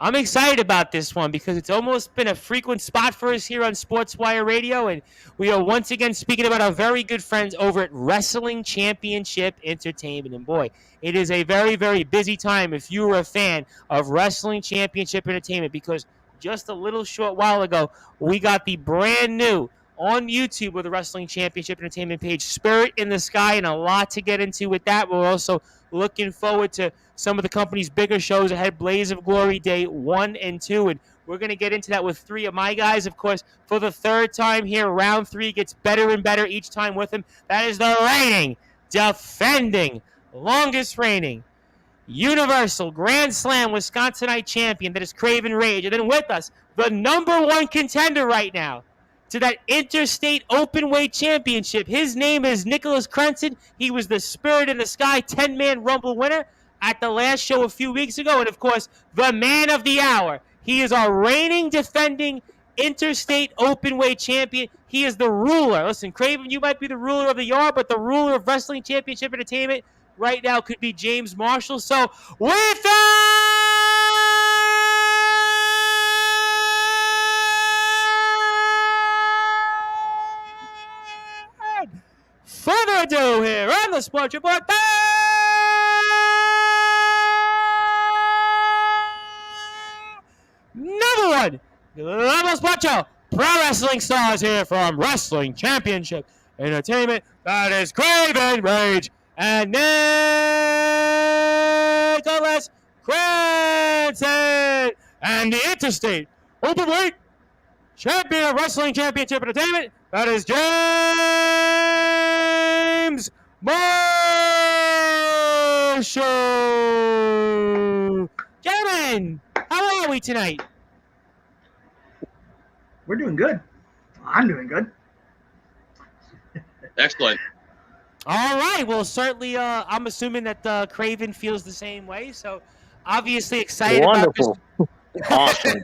I'm excited about this one because it's almost been a frequent spot for us here on Sportswire Radio, and we are once again speaking about our very good friends over at Wrestling Championship Entertainment. And boy, it is a very, very busy time if you are a fan of Wrestling Championship Entertainment, because just a little short while ago, we got the brand new on YouTube with the Wrestling Championship Entertainment page, Spirit in the Sky, and a lot to get into with that. We're also looking forward to some of the company's bigger shows ahead, Blaze of Glory Day 1 and 2, and we're going to get into that with three of my guys, of course, for the third time here. Round 3 gets better and better each time with him. That is the reigning, defending, longest reigning Universal Grand Slam Wisconsinite champion, that is Kraven Rage. And then with us, the #1 contender right now to that Interstate Openweight Championship. His name is Nicholas Crenson. He was the Spirit in the Sky 10-man Rumble winner at the last show a few weeks ago. And, of course, the man of the hour. He is our reigning, defending Interstate Openweight champion. He is the ruler. Listen, Kraven, you might be the ruler of the yard, but the ruler of Wrestling Championship Entertainment right now could be James Marshall. So, with further ado here on the Sports Report, #1 Global Sports Show pro wrestling stars here from Wrestling Championship Entertainment. That is Kraven Rage and Nicholas Crenson, and the Interstate Openweight Champion of Wrestling Championship Entertainment. That is James Marshall. Gentlemen, how are we tonight? We're doing good. I'm doing good. Excellent. All right. Well, certainly, I'm assuming that Kraven feels the same way. So, obviously excited Wonderful. about this. Awesome.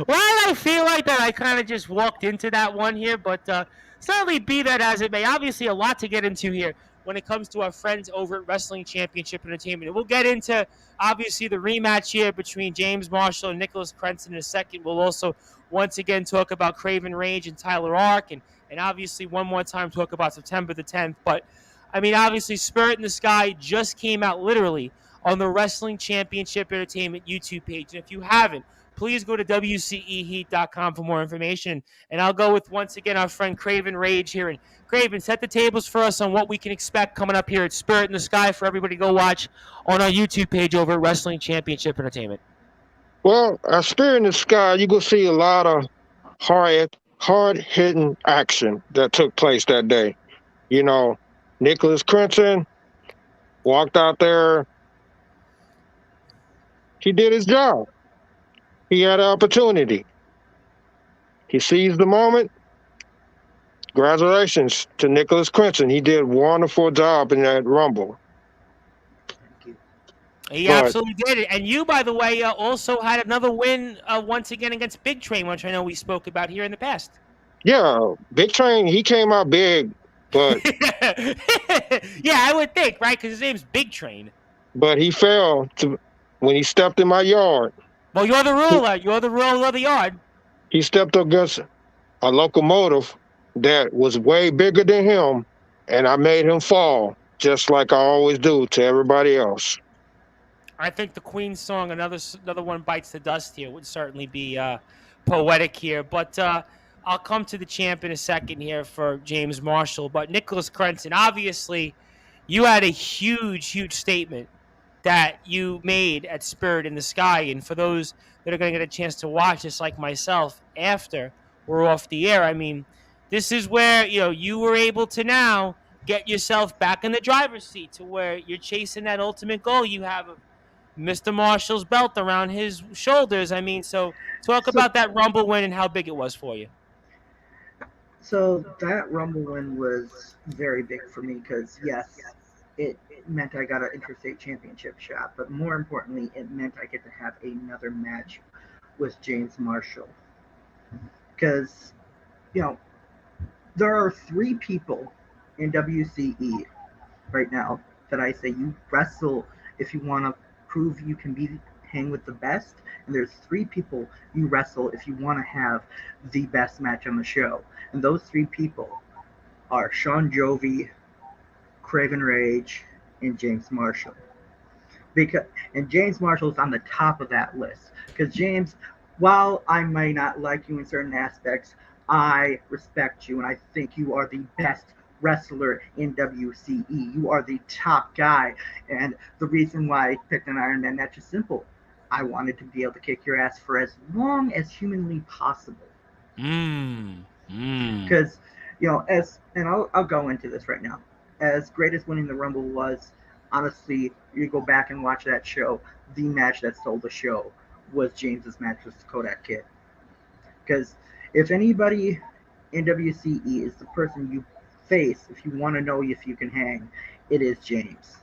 Well, I feel like that I kind of just walked into that one here, but certainly be that as it may, obviously a lot to get into here when it comes to our friends over at Wrestling Championship Entertainment. And we'll get into, obviously, the rematch here between James Marshall and Nicholas Crenson in a second. We'll also, once again, talk about Kraven Rage and Tyler Ark, and obviously one more time talk about September the 10th. But, I mean, obviously, Spirit in the Sky just came out literally on the Wrestling Championship Entertainment YouTube page. And if you haven't, please go to WCEheat.com for more information. And I'll go with, once again, our friend Kraven Rage here. And Kraven, set the tables for us on what we can expect coming up here at Spirit in the Sky for everybody to go watch on our YouTube page over at Wrestling Championship Entertainment. Well, at Spirit in the Sky, you will see a lot of hard-hitting action that took place that day. You know, Nicholas Crenson walked out there. He did his job. He had an opportunity. He seized the moment. Congratulations to Nicholas Crenson. He did a wonderful job in that Rumble. He absolutely did it. And you, by the way, also had another win once again against Big Train, which I know we spoke about here in the past. Yeah, Big Train, he came out big, but... Yeah, I would think, right? Because his name's Big Train. But he fell when he stepped in my yard. Well, you're the ruler. You're the ruler of the yard. He stepped against a locomotive that was way bigger than him, and I made him fall, just like I always do to everybody else. I think the Queen song, another one bites the dust here, would certainly be poetic here. But I'll come to the champ in a second here for James Marshall. But Nicholas Crenson, obviously, you had a huge, huge statement that you made at Spirit in the Sky. And for those that are going to get a chance to watch this, like myself, after we're off the air, I mean, this is where, you were able to now get yourself back in the driver's seat to where you're chasing that ultimate goal. You have Mr. Marshall's belt around his shoulders. I mean, so talk about that Rumble win and how big it was for you. So that Rumble win was very big for me because, yes, it meant I got an interstate championship shot, but more importantly, it meant I get to have another match with James Marshall. Because, there are 3 people in WCE right now that I say you wrestle if you want to prove you can beat hang with the best, and there's 3 people you wrestle if you want to have the best match on the show. And those 3 people are Shawn, Jovi, Kraven Rage, and James Marshall. And James Marshall's on the top of that list because James, while I may not like you in certain aspects, I respect you and I think you are the best wrestler in WCE. You are the top guy, and the reason why I picked an Iron Man match is simple. I wanted to be able to kick your ass for as long as humanly possible. Because, I'll go into this right now. As great as winning the Rumble was, honestly, you go back and watch that show, the match that stole the show was James's match with Kodak Kid. Because if anybody in WCE is the person you face, if you want to know if you can hang, it is James.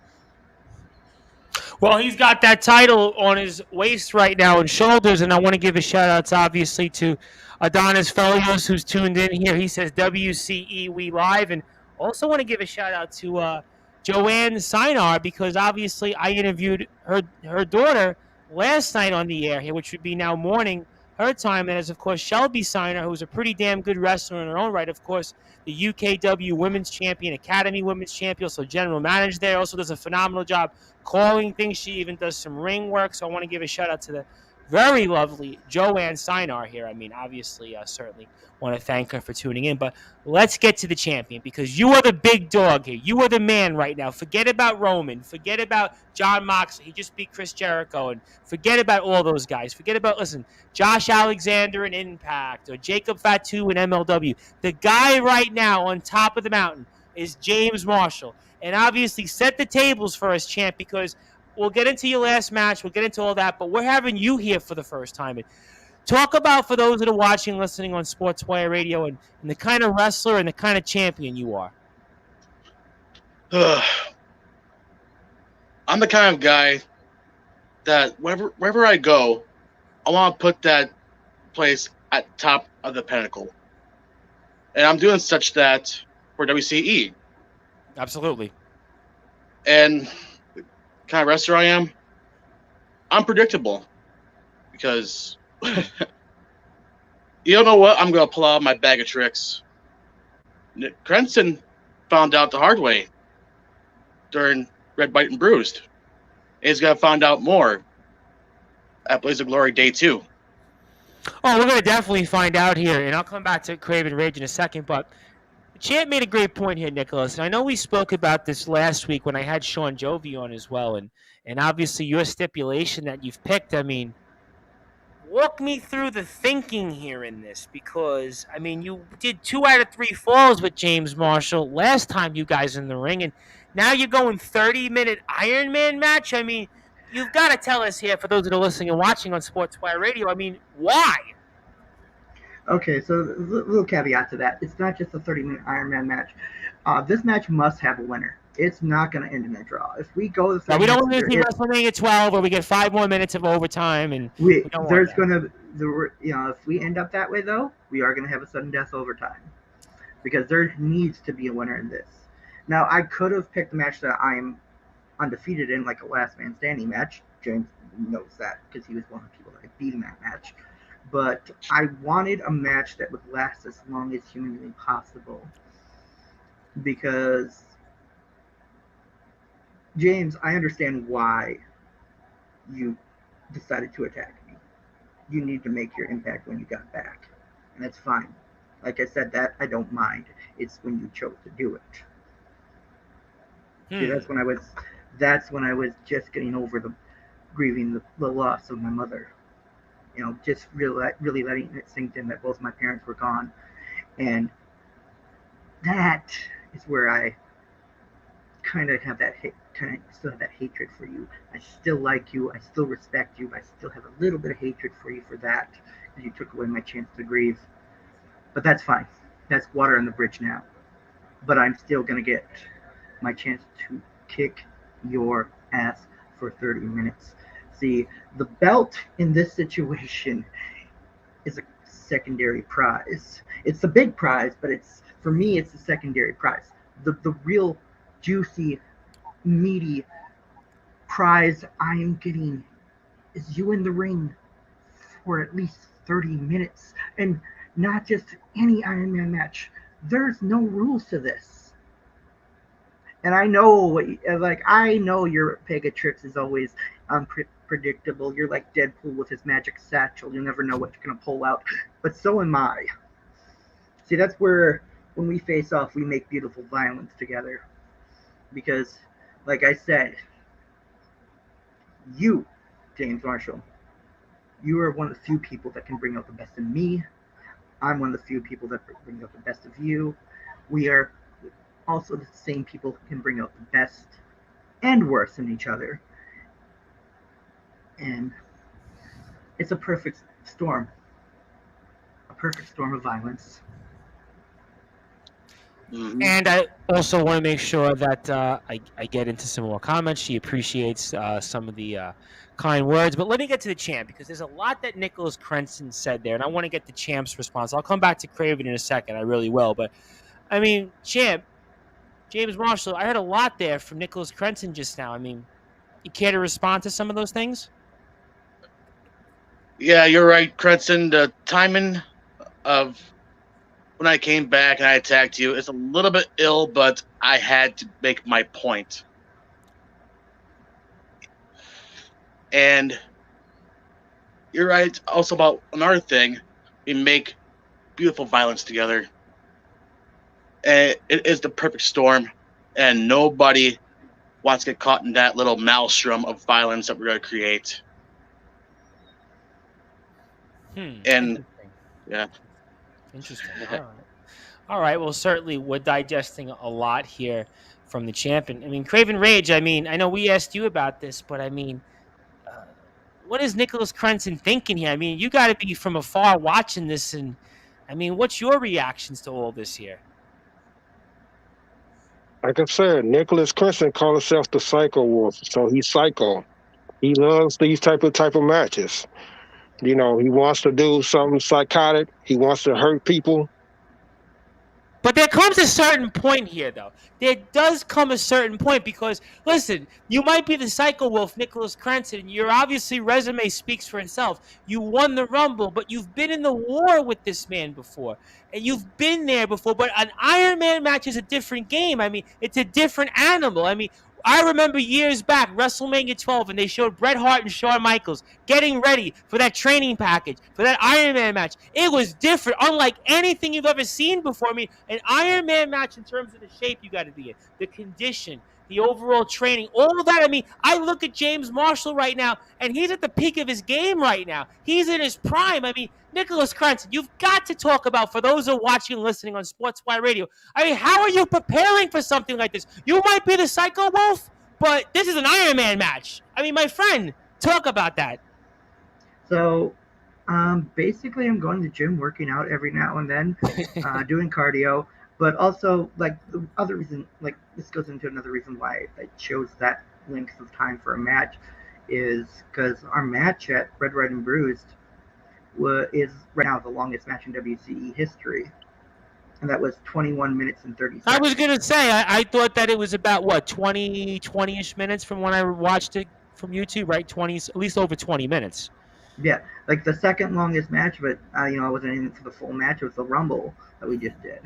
Well, he's got that title on his waist right now and shoulders, and I want to give a shout-out, obviously, to Adonis Felios, who's tuned in here. He says, WCE, we live. And also want to give a shout-out to Joanne Sinar, because obviously I interviewed her daughter last night on the air here, which would be now morning her time. And as, of course, Shelby Sinar, who's a pretty damn good wrestler in her own right, of course, the UKW Women's Champion, Academy Women's Champion, so general manager there, also does a phenomenal job calling things. She even does some ring work. So I want to give a shout out to the very lovely Joanne Sinar here. I mean, obviously, certainly want to thank her for tuning in. But let's get to the champion, because you are the big dog here. You are the man right now. Forget about Roman. Forget about John Moxley. He just beat Chris Jericho. And forget about all those guys. Forget about, Josh Alexander in Impact or Jacob Fatu in MLW. The guy right now on top of the mountain is James Marshall. And obviously set the tables for us, champ, because we'll get into your last match. We'll get into all that. But we're having you here for the first time. And talk about, for those that are watching, listening on Sportswire Radio, and the kind of wrestler and the kind of champion you are. I'm the kind of guy that wherever I go, I want to put that place at top of the pinnacle. And I'm doing such that for WCE. Absolutely. And the kind of wrestler I am, unpredictable. Because you don't know what I'm going to pull out of my bag of tricks. Crenson found out the hard way during Red, White, and Bruised. And he's going to find out more at Blaze of Glory Day 2. Oh, we're going to definitely find out here. And I'll come back to Kraven Rage in a second. But the champ made a great point here, Nicholas. And I know we spoke about this last week when I had Shawn Jovi on as well. And obviously your stipulation that you've picked, I mean, walk me through the thinking here in this, because, I mean, you did 2 out of 3 falls with James Marshall last time you guys in the ring, and now you're going 30-minute Iron Man match? I mean, you've got to tell us here, for those that are listening and watching on Sportswire Radio, I mean, why? Okay, so a little caveat to that. It's not just a 30-minute Iron Man match. This match must have a winner. It's not going to end in a draw. If we go to we don't want to see WrestleMania 12 where we get 5 more minutes of overtime, and if we end up that way, though, we are going to have a sudden death overtime, because there needs to be a winner in this. Now, I could have picked a match that I am undefeated in, like a last man standing match. James knows that because he was one of the people that I beat in that match. But I wanted a match that would last as long as humanly possible, because James, I understand why you decided to attack me. You need to make your impact when you got back, and that's fine. Like I said, that I don't mind. It's when you chose to do it. See, that's when I was just getting over grieving the loss of my mother. You know, just really letting it sink in that both my parents were gone, and that is where I kind of have that still have that hatred for you. I still like you. I still respect you. I still have a little bit of hatred for you for that, because you took away my chance to grieve. But that's fine. That's water on the bridge now. But I'm still gonna get my chance to kick your ass for 30 minutes. See, the belt in this situation is a secondary prize. It's a big prize, but for me, it's a secondary prize. The real juicy, meaty prize I am getting is you in the ring for at least 30 minutes, and not just any Iron Man match. There's no rules to this. And I know, I know your Pegatrix is always unpredictable. You're like Deadpool with his magic satchel. You never know what you're going to pull out. But so am I. See, that's where, when we face off, we make beautiful violence together. Because, like I said, you, James Marshall, you are one of the few people that can bring out the best in me. I'm one of the few people that bring out the best of you. We are also the same people who can bring out the best and worst in each other. And it's a perfect storm. A perfect storm of violence. Mhm. And I also want to make sure that I get into some more comments. She appreciates some of the kind words. But let me get to the champ, because there's a lot that Nicholas Crenson said there, and I want to get the champ's response. I'll come back to Kraven in a second. I really will. But, I mean, champ, James Marshall, I heard a lot there from Nicholas Crenson just now. I mean, you care to respond to some of those things? Yeah, you're right, Crenson. The timing of when I came back and I attacked you is a little bit ill, but I had to make my point. And you're right also about another thing. We make beautiful violence together. And it is the perfect storm. And nobody wants to get caught in that little maelstrom of violence that we're going to create. And Interesting. yeah. Interesting. All right. Well, certainly we're digesting a lot here from the champion. I mean, Kraven Rage, I mean, I know we asked you about this, but I mean, what is Nicholas Crenson thinking here? I mean, you got to be from afar watching this, and I mean, what's your reactions to all this here? Like I said, Nicholas Crenson called himself the Psycho Wolf, so he's psycho. He loves these type of matches. You know, he wants to do something psychotic. He wants to hurt people. But there comes a certain point here, though. There does come a certain point because, listen, you might be the Psycho Wolf, Nicholas Crenson. Your obviously resume speaks for itself. You won the Rumble, but you've been in the war with this man before. And you've been there before. But an Iron Man match is a different game. I mean, it's a different animal. I mean, I remember years back, WrestleMania 12, and they showed Bret Hart and Shawn Michaels getting ready for that training package, for that Iron Man match. It was different, unlike anything you've ever seen before. I mean, an Iron Man match in terms of the shape you got to be in, the condition, the overall training, all of that. I mean, I look at James Marshall right now, and he's at the peak of his game right now. He's in his prime. I mean, Nicholas Crenson, you've got to talk about, for those who are watching and listening on Sportzwire Radio, I mean, how are you preparing for something like this? You might be the Psycho Wolf, but this is an Iron Man match. I mean, my friend, talk about that. So, basically, I'm going to the gym, working out every now and then, doing cardio. But also, like, the other reason, like, this goes into another reason why I chose that length of time for a match, is because our match at Red, White, and Bruised is right now the longest match in WCE history. And that was 21 minutes and 30 seconds. I was going to say, I thought that it was about, 20-ish minutes from when I watched it from YouTube, right? 20, at least over 20 minutes. Yeah, like the second longest match, but, I wasn't in it for the full match. It was the Rumble that we just did.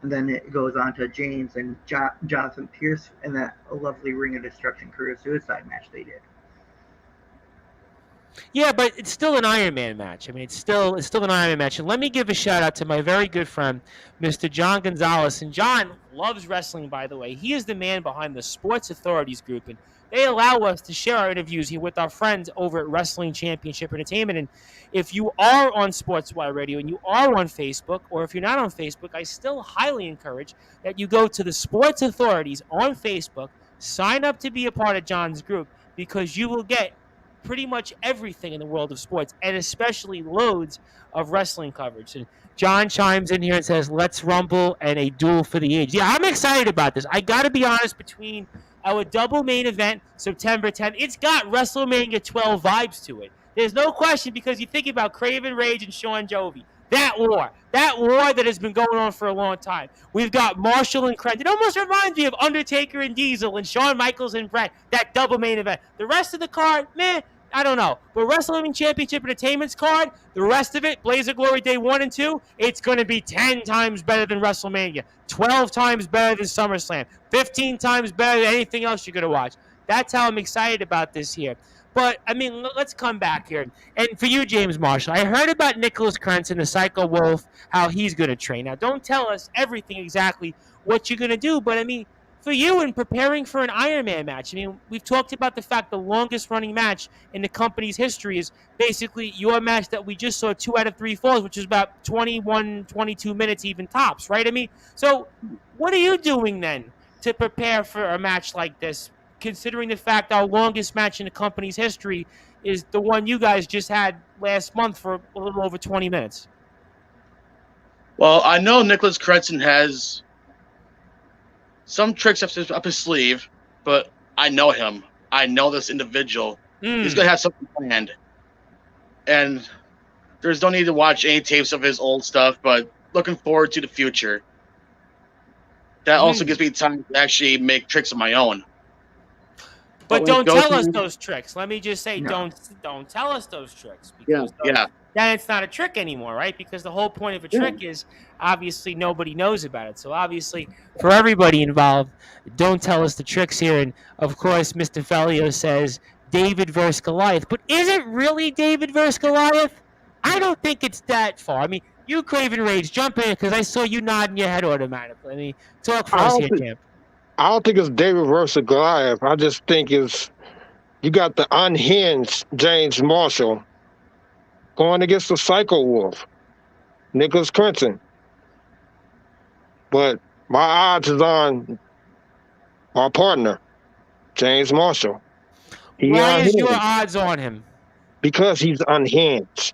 And then it goes on to James and Jonathan Pierce and that lovely Ring of Destruction Career Suicide match they did. Yeah, but it's still an Iron Man match. I mean, it's still an Iron Man match. And let me give a shout out to my very good friend, Mr. John Gonzalez. And John loves wrestling, by the way. He is the man behind the Sports Authorities group, and they allow us to share our interviews here with our friends over at Wrestling Championship Entertainment. And if you are on Sportswire Radio and you are on Facebook, or if you're not on Facebook, I still highly encourage that you go to the Sports Authorities on Facebook, sign up to be a part of John's group, because you will get pretty much everything in the world of sports, and especially loads of wrestling coverage. And John chimes in here and says, let's rumble and a duel for the age. Yeah, I'm excited about this. I got to be honest, between our double main event, September 10th, it's got WrestleMania 12 vibes to it. There's no question, because you think about Kraven, Rage, and Shawn, Jovi. That war that has been going on for a long time. We've got Marshall and Crenson. It almost reminds me of Undertaker and Diesel and Shawn Michaels and Bret, that double main event. The rest of the card, meh. I don't know. But Wrestling Championship Entertainment's card, the rest of it, Blaze of Glory Day 1 and 2, it's going to be 10 times better than WrestleMania, 12 times better than SummerSlam, 15 times better than anything else you're going to watch. That's how I'm excited about this here. But, I mean, let's come back here. And for you, James Marshall, I heard about Nicholas Crenson, the Psycho Wolf, how he's going to train. Now, don't tell us everything exactly what you're going to do, but, I mean, for you in preparing for an Iron Man match, I mean, we've talked about the fact the longest running match in the company's history is basically your match that we just saw 2 out of 3 falls, which is about 21, 22 minutes even tops, right? I mean, so what are you doing then to prepare for a match like this, considering the fact our longest match in the company's history is the one you guys just had last month for a little over 20 minutes? Well, I know Nicholas Crenson has some tricks up his sleeve, but I know him. I know this individual. He's going to have something planned. And there's no need to watch any tapes of his old stuff, but looking forward to the future. That also gives me time to actually make tricks of my own. But don't tell us those tricks. Let me just say, don't tell us those tricks. Because then it's not a trick anymore, right? Because the whole point of a trick is obviously nobody knows about it. So obviously, for everybody involved, don't tell us the tricks here. And of course, Mr. Felio says David versus Goliath. But is it really David versus Goliath? I don't think it's that far. I mean, you, Kraven Rage, jump in because I saw you nodding your head automatically. I mean, talk for us here, champ. I don't think it's David versus Goliath. I just think it's you got the unhinged James Marshall going against the Psycho Wolf, Nicholas Crenson. But my odds is on our partner, James Marshall. Why is your odds on him? Because he's unhinged.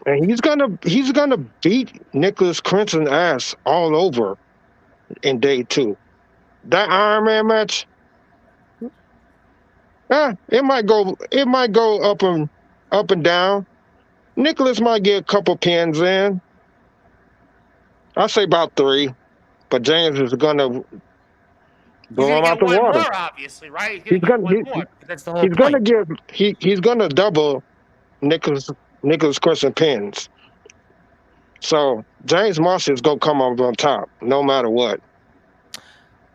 And he's gonna beat Nicholas Crenson ass all over in day 2. That Iron Man match, it might go up and down. Nicholas might get a couple pins in. I say about 3, but James is gonna blow him out the water. More, obviously, right? He's gonna that's the whole point. He's gonna double Nicholas Crenson pins. So James Marshall is gonna come up on top, no matter what.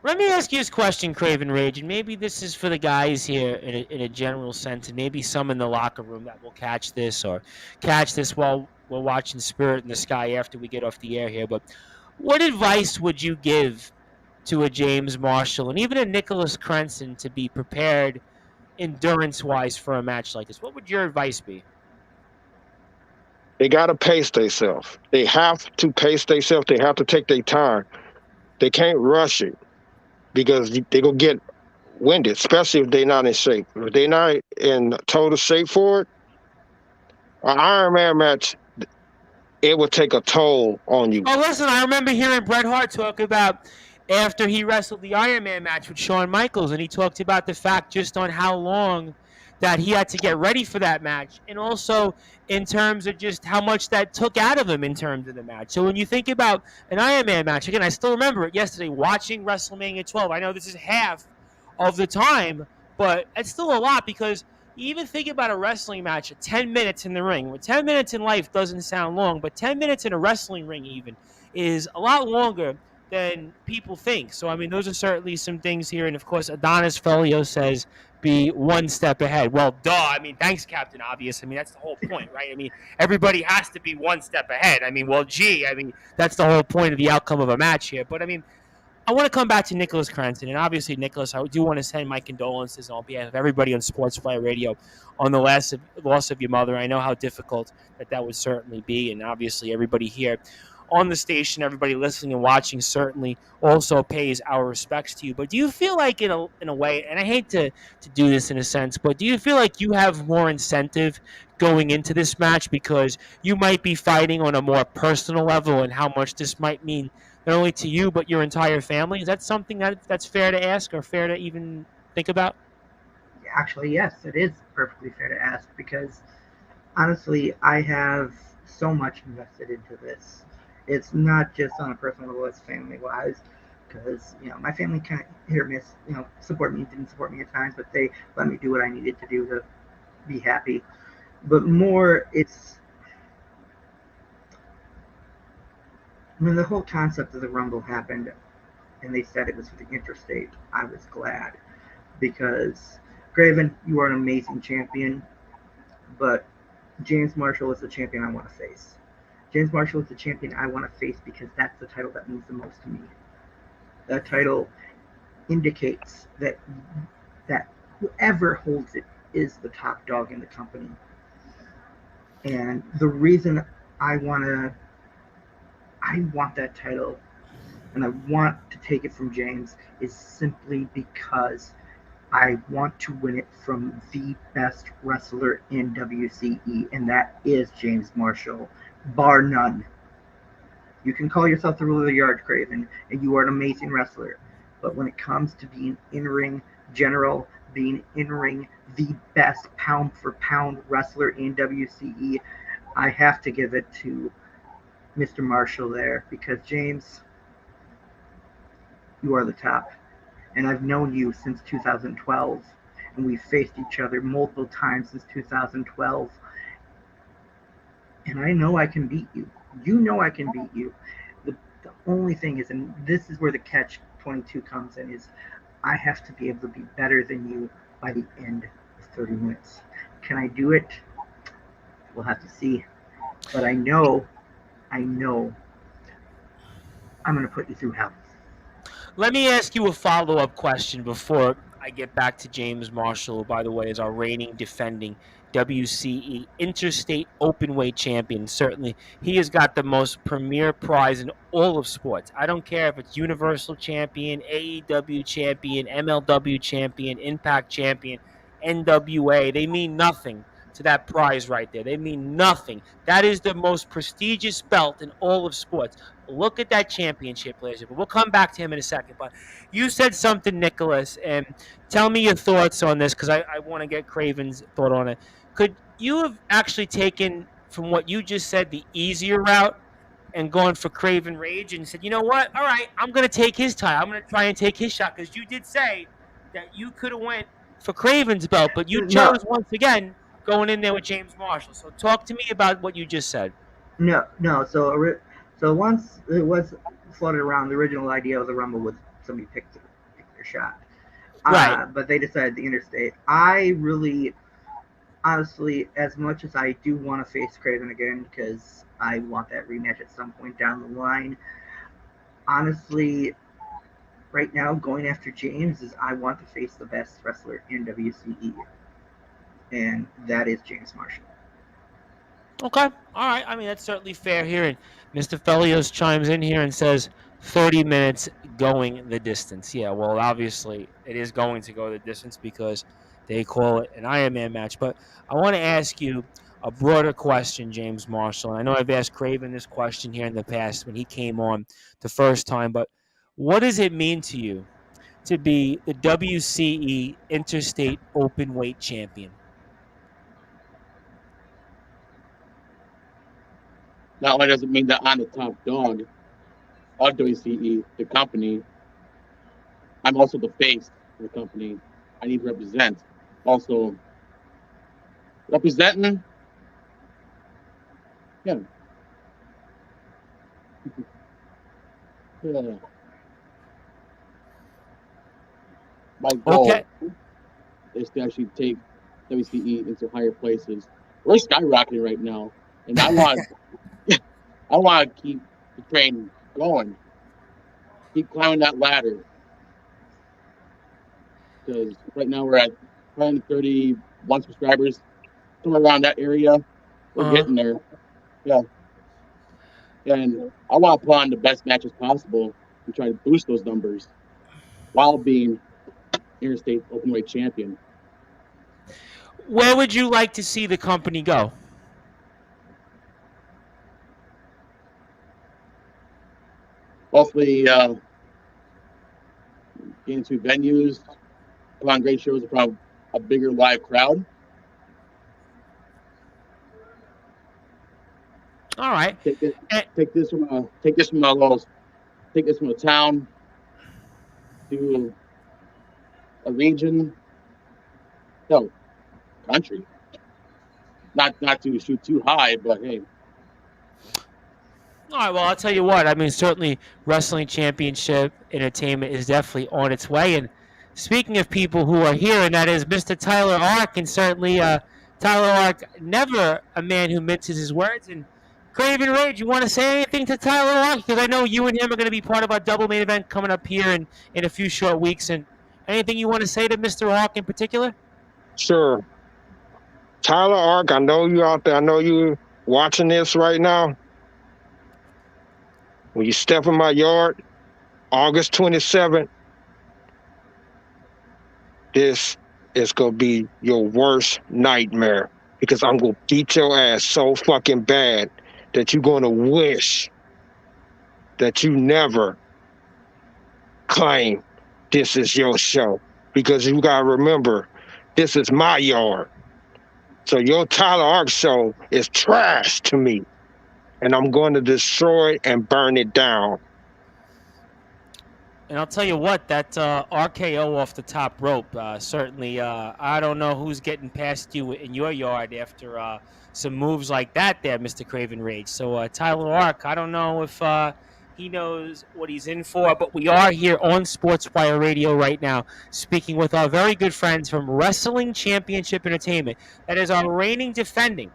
Let me ask you this question, Kraven Rage, and maybe this is for the guys here in a general sense, and maybe some in the locker room that will catch this while we're watching Spirit in the Sky after we get off the air here. But what advice would you give to a James Marshall and even a Nicholas Crenson to be prepared endurance-wise for a match like this? What would your advice be? They got to pace themselves. They have to pace themselves. They have to take their time. They can't rush it because they're going to get winded, especially if they're not in shape. If they're not in total shape for it, an Iron Man match, it would take a toll on you. Oh, listen, I remember hearing Bret Hart talk about after he wrestled the Iron Man match with Shawn Michaels, and he talked about the fact just on how long that he had to get ready for that match, and also in terms of just how much that took out of him in terms of the match. So when you think about an Iron Man match, again, I still remember it yesterday watching WrestleMania 12. I know this is half of the time, but it's still a lot because you even think about a wrestling match at 10 minutes in the ring. Well, 10 minutes in life doesn't sound long, but 10 minutes in a wrestling ring even is a lot longer than people think. So, I mean, those are certainly some things here. And, of course, Adonis Felio says be one step ahead. Well, duh. I mean, thanks, Captain Obvious. I mean, that's the whole point, right? I mean, everybody has to be one step ahead. I mean, well, gee. I mean, that's the whole point of the outcome of a match here. But, I mean, I want to come back to Nicholas Crenson. And, obviously, Nicholas, I do want to send my condolences on behalf of everybody on Sportzwire Radio on the loss of your mother. I know how difficult that would certainly be. And, obviously, everybody here on the station, everybody listening and watching certainly also pays our respects to you. But do you feel like in a way, and I hate to do this in a sense, but do you feel like you have more incentive going into this match because you might be fighting on a more personal level and how much this might mean not only to you but your entire family? Is that something that's fair to ask or fair to even think about? Actually, yes, it is perfectly fair to ask because honestly, I have so much invested into this. It's not just on a personal level, it's family-wise, because, my family kind of hit or miss, support me, didn't support me at times, but they let me do what I needed to do to be happy. But more, it's when the whole concept of the Rumble happened and they said it was for the interstate, I was glad because Kraven, you are an amazing champion, but James Marshall is the champion I want to face. James Marshall is the champion I want to face because that's the title that means the most to me. That title indicates that whoever holds it is the top dog in the company. And the reason I want that title and I want to take it from James is simply because I want to win it from the best wrestler in WCE, and that is James Marshall, bar none. You can call yourself the ruler of the yard, Kraven, and you are an amazing wrestler. But when it comes to being in-ring general, being in-ring the best pound-for-pound wrestler in WCE, I have to give it to Mr. Marshall there because, James, you are the top. And I've known you since 2012, and we've faced each other multiple times since 2012. And I know I can beat you. You know I can beat you. The only thing is, and this is where the catch-22 comes in, is I have to be able to be better than you by the end of 30 minutes. Can I do it? We'll have to see. But I know I'm going to put you through hell. Let me ask you a follow-up question before I get back to James Marshall, who, by the way, is our reigning defending WCE Interstate Openweight Champion. Certainly, he has got the most premier prize in all of sports. I don't care if it's Universal Champion, AEW Champion, MLW Champion, Impact Champion, NWA. They mean nothing to that prize right there. They mean nothing. That is the most prestigious belt in all of sports. Look at that championship, ladies. But we'll come back to him in a second. But you said something, Nicholas, and tell me your thoughts on this because I want to get Kraven's thought on it. Could you have actually taken, from what you just said, the easier route and gone for Kraven Rage and said, you know what? All right, I'm going to take his time. I'm going to try and take his shot because you did say that you could have went for Kraven's belt, but you chose once again going in there with James Marshall. So talk to me about what you just said. No. So once it was floated around, the original idea of the Rumble was somebody picked their shot. Right. But they decided the interstate. I really, honestly, as much as I do want to face Kraven again because I want that rematch at some point down the line, honestly, right now going after James is I want to face the best wrestler in WCE, and that is James Marshall. Okay. All right. I mean, that's certainly fair here. And Mr. Felios chimes in here and says 30 minutes going the distance. Yeah, well, obviously, it is going to go the distance because they call it an Ironman match. But I want to ask you a broader question, James Marshall. And I know I've asked Kraven this question here in the past when he came on the first time, but what does it mean to you to be the WCE Interstate Openweight Champion? Not only does it mean that I'm the top dog of WCE, the company, I'm also the face of the company. I need to represent. Also, representing, yeah. Yeah. My goal is to actually take WCE into higher places. We're skyrocketing right now, and I want to keep the train going, keep climbing that ladder. Because right now we're at 131 subscribers, somewhere around that area. We're getting there. Yeah. And I want to put on the best matches possible and try to boost those numbers while being Interstate Openweight Champion. Where would you like to see the company go? Hopefully, get into venues, put on great shows in front of a bigger live crowd. All right. Take this from a town to a region, no, country. Not to shoot too high, but hey. All right, well, I'll tell you what. I mean, certainly Wrestling Championship Entertainment is definitely on its way. And speaking of people who are here, and that is Mr. Tyler Ark, and certainly Tyler Ark, never a man who minces his words. And Kraven Rage, you want to say anything to Tyler Ark? Because I know you and him are going to be part of our double main event coming up here in a few short weeks. And anything you want to say to Mr. Ark in particular? Sure. Tyler Ark, I know you out there. I know you watching this right now. When you step in my yard, August 27th, this is going to be your worst nightmare because I'm going to beat your ass so fucking bad that you're going to wish that you never claim this is your show, because you got to remember, this is my yard. So your Tyler Ark show is trash to me, and I'm going to destroy and burn it down. And I'll tell you what, that RKO off the top rope, certainly, I don't know who's getting past you in your yard after some moves like that there, Mr. Kraven Rage. So Tyler Ark, I don't know if he knows what he's in for, but we are here on Sportswire Radio right now, speaking with our very good friends from Wrestling Championship Entertainment. That is our reigning, defending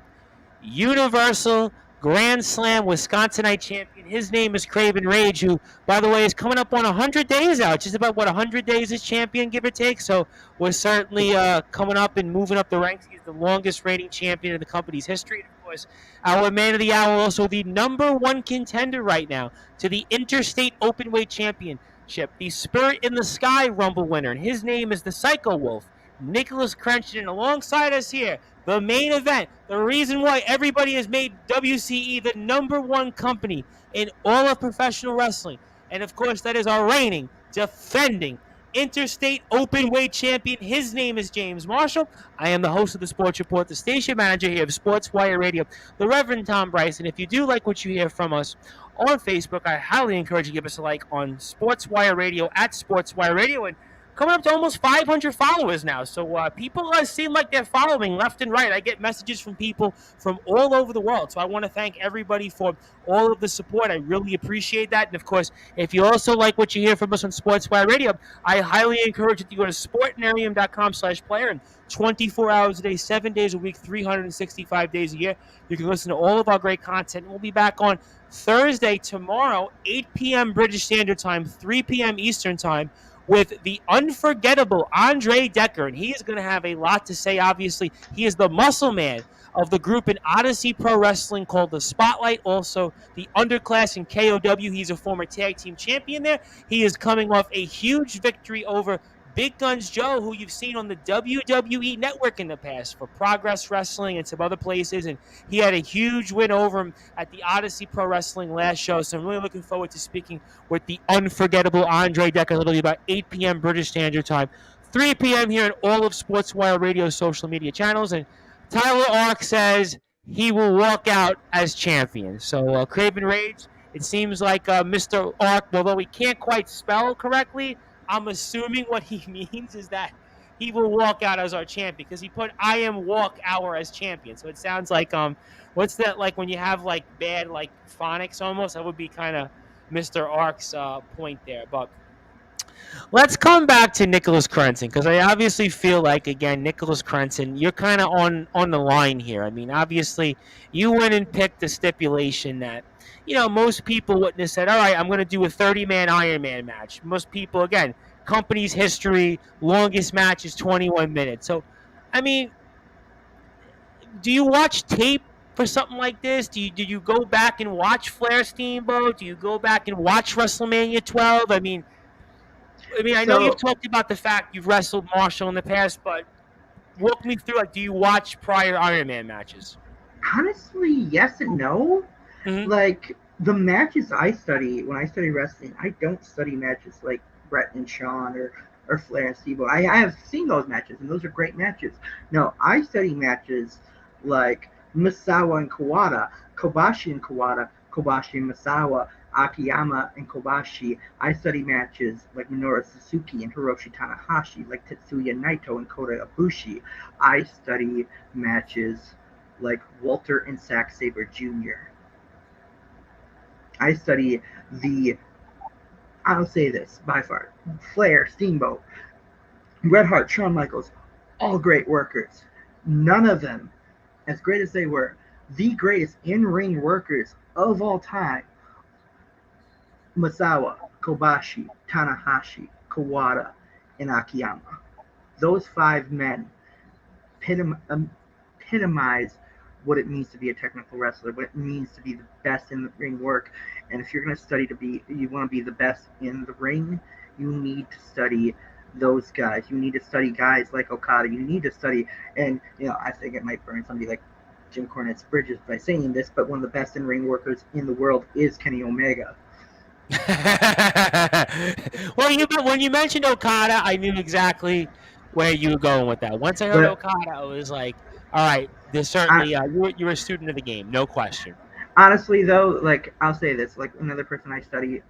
Universal Grand Slam Wisconsinite champion. His name is Kraven Rage, who, by the way, is coming up on 100 days out. Just about, 100 days as champion, give or take. So we're certainly coming up and moving up the ranks. He's the longest reigning champion in the company's history. And, of course, our man of the hour, also the #1 contender right now to the Interstate Openweight Championship, the Spirit in the Sky Rumble winner. And his name is the Psycho Wolf, Nicholas Crenson. And alongside us here, the main event, the reason why everybody has made WCE the #1 company in all of professional wrestling. And, of course, that is our reigning, defending Interstate Openweight champion. His name is James Marshall. I am the host of the Sports Report, the station manager here of Sportswire Radio, the Reverend Tom Bryce. And if you do like what you hear from us on Facebook, I highly encourage you to give us a like on Sportswire Radio, at Sportswire Radio. And coming up to almost 500 followers now. So people seem like they're following left and right. I get messages from people from all over the world. So I want to thank everybody for all of the support. I really appreciate that. And, of course, if you also like what you hear from us on Sportswire Radio, I highly encourage you to go to sportnarium.com/player, and 24 hours a day, 7 days a week, 365 days a year, you can listen to all of our great content. We'll be back on Thursday, tomorrow, 8 p.m. British Standard Time, 3 p.m. Eastern Time, with the unforgettable Andre Decker, and he is going to have a lot to say, obviously. He is the muscle man of the group in Odyssey Pro Wrestling called The Spotlight, also the underclass in KOW. He's a former tag team champion there. He is coming off a huge victory over Big Guns Joe, who you've seen on the WWE Network in the past for Progress Wrestling and some other places. And he had a huge win over him at the Odyssey Pro Wrestling last show. So I'm really looking forward to speaking with the unforgettable Andre Decker. It'll be about 8 p.m. British Standard Time, 3 p.m. here on all of Sportswire Radio's social media channels. And Tyler Ark says he will walk out as champion. So Kraven Rage, it seems like Mr. Ark, although he can't quite spell correctly, I'm assuming what he means is that he will walk out as our champion, because he put I am walk hour as champion. So it sounds like what's that, like when you have like bad like phonics almost? That would be kind of Mr. Ark's point there. But let's come back to Nicholas Crenson, because I obviously feel like, again, Nicholas Crenson, you're kind of on the line here. I mean, obviously, you went and picked a stipulation that, most people wouldn't have said, all right, I'm going to do a 30-man Iron Man match. Most people, again, company's history, longest match is 21 minutes. So, I mean, do you watch tape for something like this? Do you go back and watch Flair Steamboat? Do you go back and watch WrestleMania 12? I mean, I know you've talked about the fact you've wrestled Marshall in the past, but walk me through, like, do you watch prior Iron Man matches? Honestly, yes and no. Mm-hmm. Like, the matches I study, when I study wrestling, I don't study matches like Brett and Shawn or Flair and Steamboat. I have seen those matches, and those are great matches. No, I study matches like Misawa and Kawada, Kobashi and Kawada, Kobashi and Misawa, Akiyama and Kobashi. I study matches like Minoru Suzuki and Hiroshi Tanahashi, like Tetsuya Naito and Kota Ibushi. I study matches like Walter and Sack Saber Jr. I study I'll say this by far, Flair, Steamboat, Bret Hart, Shawn Michaels, all great workers. None of them, as great as they were, the greatest in-ring workers of all time, Misawa, Kobashi, Tanahashi, Kawada, and Akiyama. Those 5 men epitomize what it means to be a technical wrestler, what it means to be the best in the ring work. And if you're going to study you want to be the best in the ring, you need to study those guys. You need to study guys like Okada. You need to study, and I think it might burn somebody like Jim Cornette's bridges by saying this, but one of the best in ring workers in the world is Kenny Omega. Well, when you mentioned Okada, I knew exactly where you were going with that. Once I heard Okada, I was like, all right, there's certainly you're a student of the game, no question. Honestly, though, like I'll say this, like another person I study,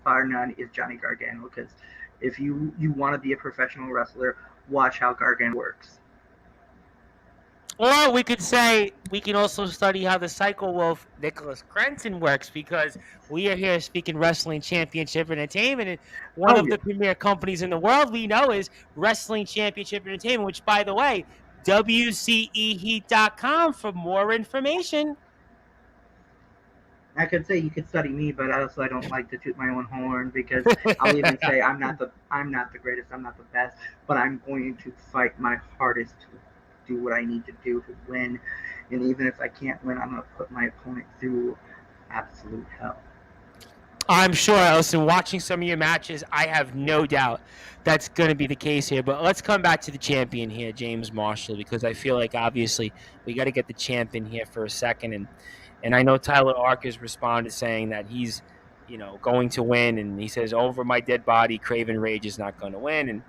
bar none, is Johnny Gargano, because if you want to be a professional wrestler, watch how Gargano works. Or we could say we can also study how the Psycho Wolf Nicholas Crenson works, because we are here speaking Wrestling Championship Entertainment, and one of the premier companies in the world we know is Wrestling Championship Entertainment, which, by the way, WCEHeat.com for more information. I could say you could study me, but I don't like to toot my own horn, because I'll even say I'm not the greatest, I'm not the best, but I'm going to fight my hardest to do what I need to do to win. And even if I can't win, I'm going to put my opponent through absolute hell. I'm sure, listen, watching some of your matches, I have no doubt that's going to be the case here. But let's come back to the champion here, James Marshall, because I feel like obviously we got to get the champion here for a second. And I know Tyler Ark has responded saying that he's, going to win. And he says, over my dead body, Kraven Rage is not going to win, and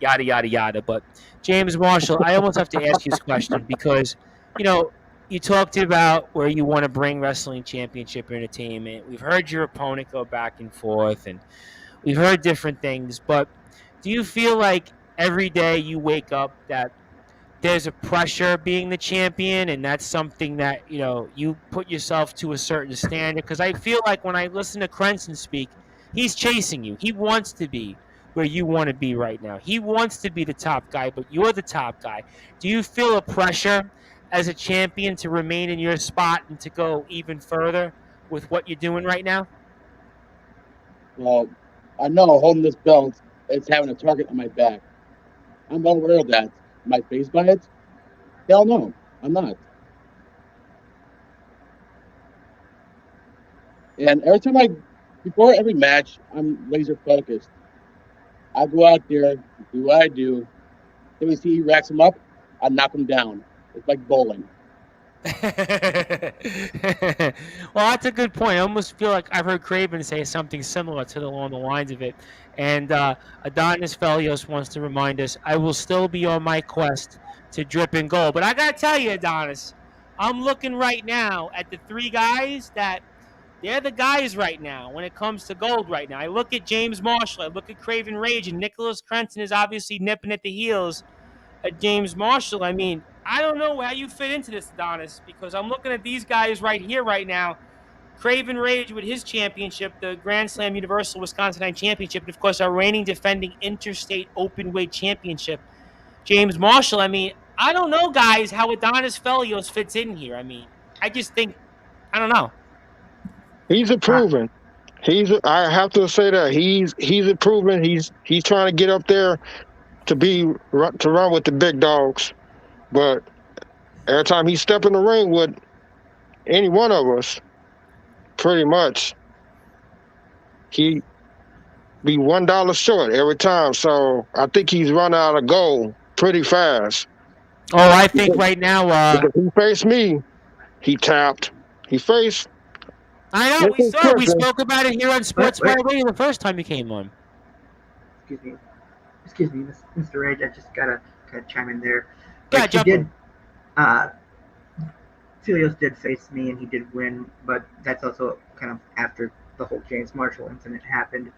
yada, yada, yada. But James Marshall, I almost have to ask you this question because, you talked about where you want to bring Wrestling Championship Entertainment. We've heard your opponent go back and forth, and we've heard different things. But do you feel like every day you wake up that there's a pressure being the champion, and that's something that, you put yourself to a certain standard? Because I feel like when I listen to Crenson speak, he's chasing you. He wants to be where you want to be right now. He wants to be the top guy, but you're the top guy. Do you feel a pressure as a champion to remain in your spot and to go even further with what you're doing right now? Well, I know holding this belt is having a target on my back. I'm well aware of that. Am I phased by it? Hell no, I'm not. And before every match, I'm laser focused. I go out there, do what I do. WCE racks him up, I knock him down. It's like bowling. Well, that's a good point. I almost feel like I've heard Kraven say something similar along the lines of it. And Adonis Felios wants to remind us, I will still be on my quest to drip in gold. But I got to tell you, Adonis, I'm looking right now at the 3 guys that they're the guys right now when it comes to gold right now. I look at James Marshall, I look at Kraven Rage, and Nicholas Crenson is obviously nipping at the heels at James Marshall. I mean, I don't know how you fit into this, Adonis, because I'm looking at these guys right here, right now. Kraven Rage with his championship, the Grand Slam Universal Wisconsin Championship, and of course our reigning defending Interstate Openweight Championship, James Marshall. I mean, I don't know, guys, how Adonis Felios fits in here. I mean, I just think, I don't know. He's improving. I have to say that he's improving. He's trying to get up there to run with the big dogs. But every time he step in the ring with any one of us, pretty much he be $1 short every time. So I think he's run out of gold pretty fast. Oh, I think right now because he faced me, he tapped. He faced. I know, we saw. We spoke about it here on Sportswire Radio the first time you came on. Excuse me, Mr. Rage. I just gotta chime in there. Yeah, jump in. Felios did face me and he did win, but that's also kind of after the whole James Marshall incident happened.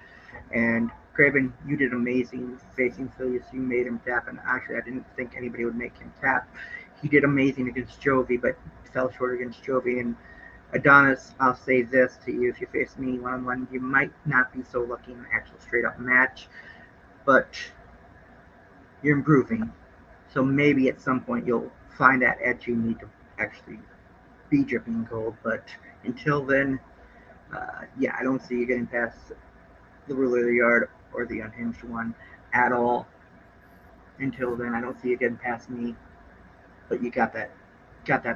And Kraven, you did amazing facing Felios. You made him tap, and actually I didn't think anybody would make him tap. he did amazing against Jovi, but fell short against Jovi. And Adonis, I'll say this to you: if you face me one-on-one, you might not be so lucky in an actual straight-up match, but you're improving. So maybe at some point you'll find that edge you need to actually be dripping gold. But until then, yeah, I don't see you getting past the ruler of the yard or the unhinged one at all. Until then, I don't see you getting past me. But you got that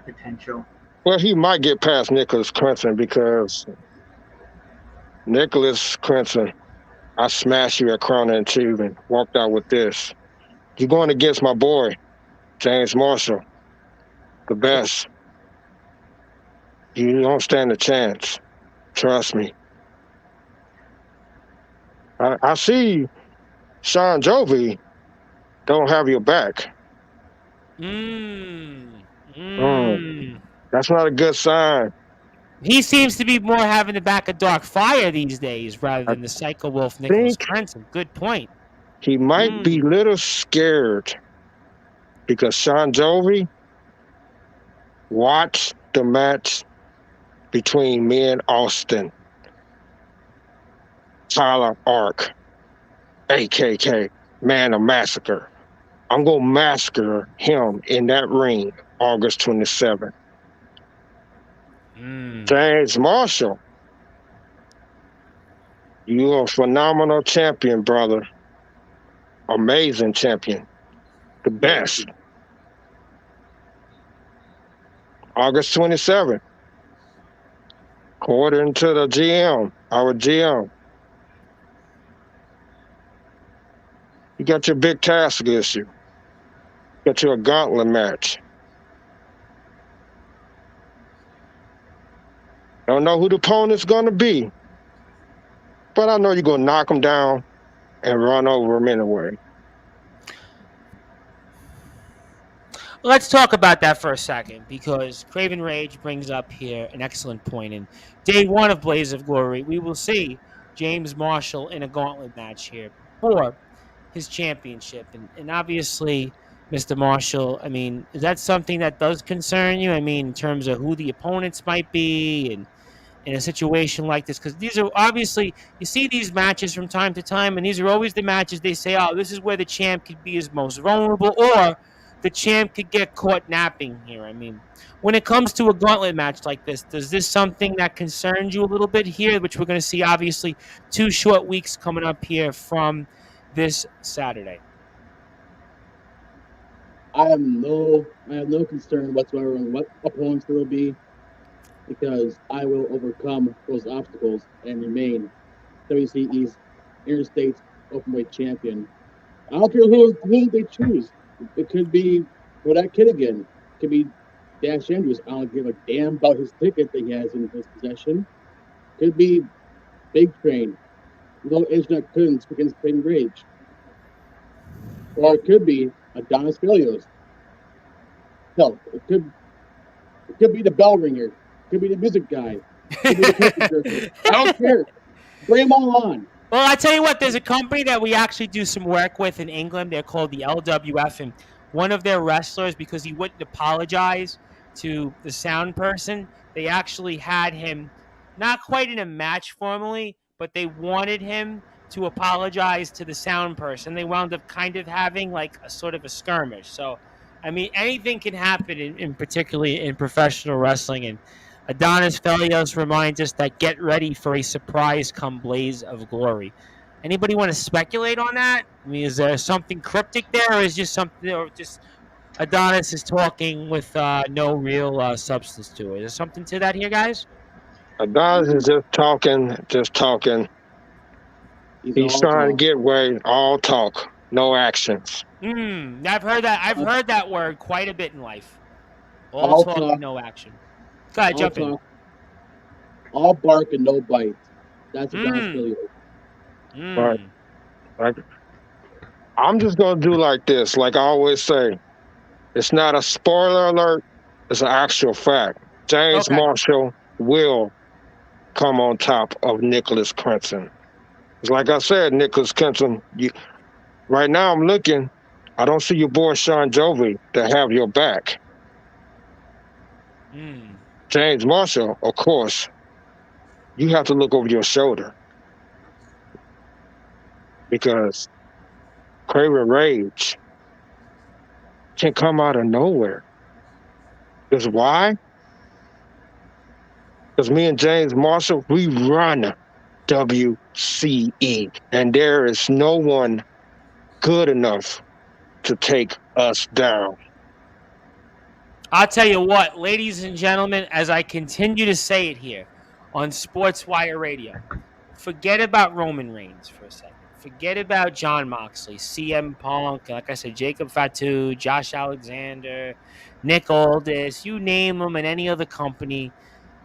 potential. Well, he might get past Nicholas Crenson because Nicholas Crenson, I smashed you at Crown and Achievement, walked out with this. You're going against my boy, James Marshall, the best. You don't stand a chance. Trust me. I see Shawn Jovi don't have your back. That's not a good sign. He seems to be more having the back of Dark Fire these days rather than the Psycho Wolf Nicholas Crenson. Good point. He might be a little scared because Shawn Jovi watched the match between me and Austin. Tyler Ark, AKK, Man of Massacre. I'm going to massacre him in that ring August 27th. James Marshall, you're a phenomenal champion, brother. Amazing champion. The best. August 27th. According to the GM, our GM. You got your big task against you. Got you a gauntlet match. Don't know who the opponent's going to be, but I know you're going to knock him down and run over him anyway. Let's talk about that for a second, because Kraven Rage brings up here an excellent point. In day one of Blaze of Glory, we will see James Marshall in a gauntlet match here for his championship. And obviously, Mr. Marshall, I mean, is that something that does concern you? I mean, in terms of who the opponents might be and in a situation like this? Because these are obviously, you see these matches from time to time, and these are always the matches they say, oh, this is where the champ could be his most vulnerable, or the champ could get caught napping here. I mean, when it comes to a gauntlet match like this, does this something that concerns you a little bit here, which we're going to see obviously 2 short weeks coming up here from this Saturday? I have no concern whatsoever on what opponents there will be, because I will overcome those obstacles and remain WCE's Interstate Openweight Champion. I don't care who they choose. It could be that kid again. It could be Dash Andrews. I don't give a damn about his ticket that he has in his possession. Could be Big Train. No internet couldn't against Kraven Rage. Or it could be Adonis Filios. Hell, it could be the bell ringer. It could be the music guy. It could be the I don't care. Bring them all on. Well, I tell you what, there's a company that we actually do some work with in England. They're called the LWF, and one of their wrestlers, because he wouldn't apologize to the sound person, they actually had him not quite in a match formally, but they wanted him to apologize to the sound person. They wound up kind of having like a sort of a skirmish. So, I mean, anything can happen in particularly in professional wrestling. And Adonis Filios reminds us that get ready for a surprise come Blaze of Glory. Anybody want to speculate on that? I mean, is there something cryptic there, or is just something, or just Adonis is talking with no real substance to it? Is there something to that here, guys? Adonis is just talking. He's trying to get away, all talk, no actions. I've heard that word quite a bit in life. All talk, no action. Go ahead, jump in. All bark and no bite. That's Adonis Filios. Right. I'm just going to do like this. Like I always say, it's not a spoiler alert. It's an actual fact. James Marshall will come on top of Nicholas Crenson. It's like I said, Nicholas Crenson, right now I'm looking, I don't see your boy Shawn Jovi to have your back. James Marshall, of course, you have to look over your shoulder because Kraven Rage can come out of nowhere. Because why? Because me and James Marshall, we run WCE, and there is no one good enough to take us down. I'll tell you what, ladies and gentlemen, as I continue to say it here on Sportswire Radio, forget about Roman Reigns for a second. Forget about John Moxley, CM Punk, like I said, Jacob Fatu, Josh Alexander, Nick Aldis, you name them in any other company.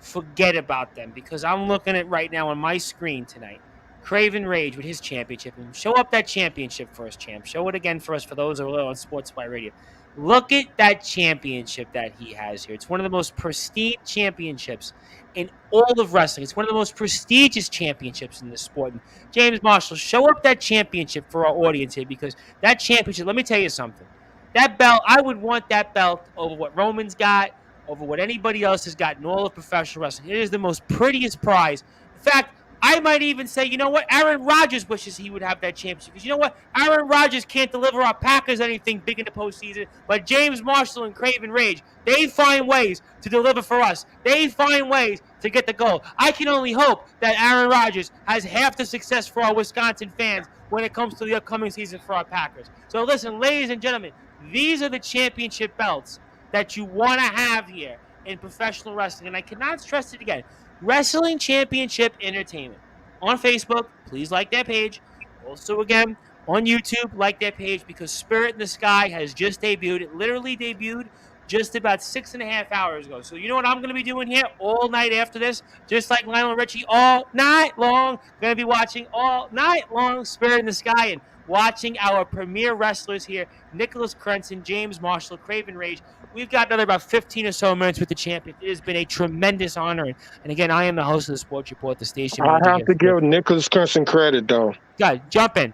Forget about them because I'm looking at right now on my screen tonight. Kraven Rage with his championship. And show up that championship for us, champ. Show it again for us for those who are on Sportswire Radio. Look at that championship that he has here. It's one of the most prestige championships in all of wrestling. It's one of the most prestigious championships in the sport. And James Marshall, show up that championship for our audience here because that championship, let me tell you something. That belt, I would want that belt over what Roman's got, over what anybody else has got in all of professional wrestling. It is the most prettiest prize. In fact, I might even say, you know what? Aaron Rodgers wishes he would have that championship. Because you know what? Aaron Rodgers can't deliver our Packers anything big in the postseason. But James Marshall and Kraven Rage, they find ways to deliver for us. They find ways to get the goal. I can only hope that Aaron Rodgers has half the success for our Wisconsin fans when it comes to the upcoming season for our Packers. So listen, ladies and gentlemen, these are the championship belts that you want to have here in professional wrestling. And I cannot stress it again. Wrestling Championship Entertainment. On Facebook, please like that page. Also, again, on YouTube, like that page because Spirit in the Sky has just debuted. It literally debuted just about 6.5 hours ago. So you know what I'm going to be doing here all night after this? Just like Lionel Richie, all night long. Going to be watching all night long Spirit in the Sky and watching our premier wrestlers here, Nicholas Crenson, James Marshall, Kraven Rage. We've got another about 15 or so minutes with the champion. It has been a tremendous honor. And again, I am the host of the Sports Report, the station. I have to give Nicholas Crenson credit, though. Guys, jump in.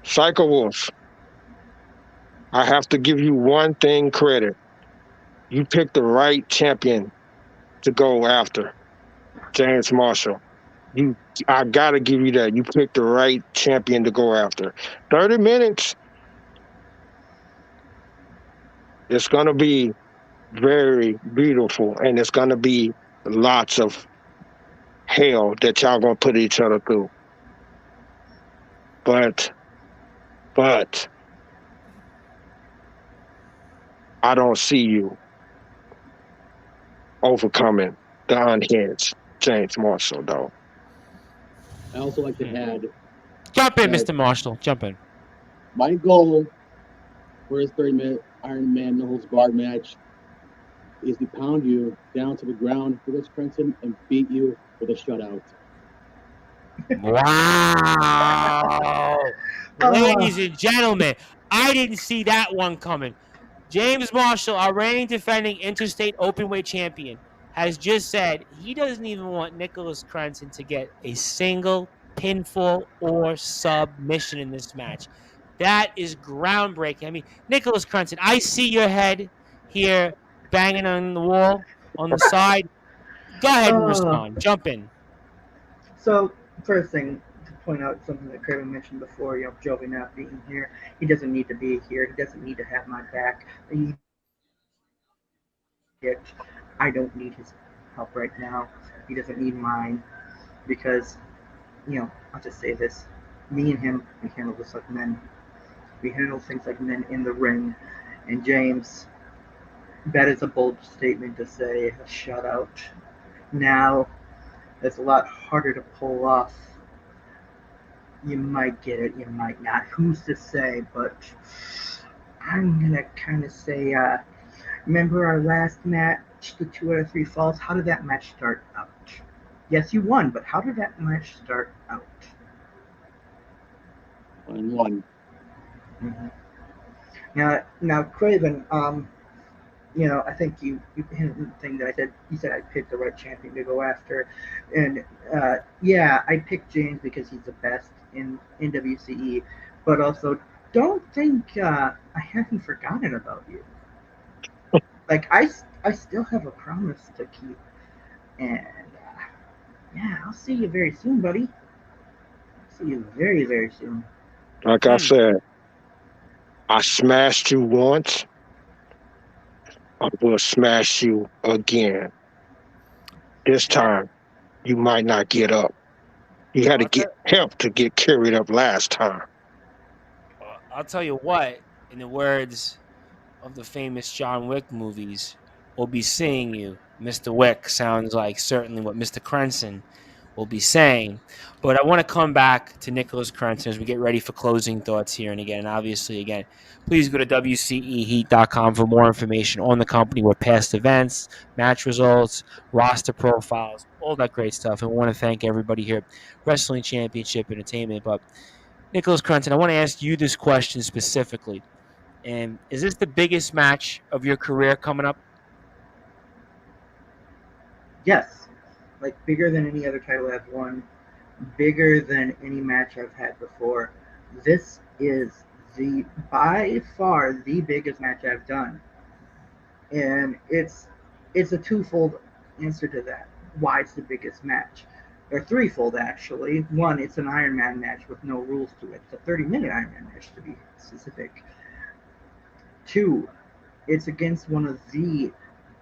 Psycho Wolf, I have to give you one thing credit. You picked the right champion to go after, James Marshall. I got to give you that. You picked the right champion to go after. 30 minutes. It's going to be very beautiful, and it's going to be lots of hell that y'all going to put each other through. But I don't see you overcoming the unhinged James Marshall, though. I also like to add... Jump in, Mr. Marshall. Jump in. My goal for his 30-minute Iron Man No Holds Barred match is to pound you down to the ground with this Crenson and beat you with a shutout. Wow. Ladies and gentlemen, I didn't see that one coming. James Marshall, our reigning defending interstate openweight champion, has just said he doesn't even want Nicholas Crenson to get a single pinfall or submission in this match. That is groundbreaking. I mean, Nicholas Crenson, I see your head here banging on the wall on the side. Go ahead and respond. Jump in. So, first thing to point out something that Kraven mentioned before, Jovi not being here. He doesn't need to be here. He doesn't need to have my back. I don't need his help right now. He doesn't need mine because, I'll just say this. Me and him, we handle this like men. We handle things like men in the ring. And James, that is a bold statement to say, a shutout. Now, it's a lot harder to pull off. You might get it, you might not. Who's to say? But I'm going to kind of say, remember our last match, the 2 out of 3 falls? How did that match start out? Yes, you won, but how did that match start out? 1-1. Mm-hmm. Now, Kraven, I think you hit the thing that I said. You said I picked the right champion to go after, and I picked James because he's the best in WCE. But also, don't think I haven't forgotten about you. Like I I still have a promise to keep. And yeah, I'll see you very soon, buddy. See you very, very soon. Like I said, I smashed you once. I will smash you again. This time, you might not get up. You had to get help to get carried up last time. I'll tell you what, in the words of the famous John Wick movies, we'll be seeing you. Mr. Wick sounds like certainly what Mr. Crenson will be saying. But I want to come back to Nicholas Crenson as we get ready for closing thoughts here. And again, obviously, please go to WCEHeat.com for more information on the company with past events, match results, roster profiles, all that great stuff. And we want to thank everybody here at Wrestling Championship Entertainment. But Nicholas Crenson, I want to ask you this question specifically. And is this the biggest match of your career coming up? Yes, like bigger than any other title I've won, bigger than any match I've had before. This is by far the biggest match I've done, and it's a twofold answer to that. Why it's the biggest match, or threefold actually. One, it's an Iron Man match with no rules to it. It's a 30-minute Iron Man match to be specific. Two, it's against one of the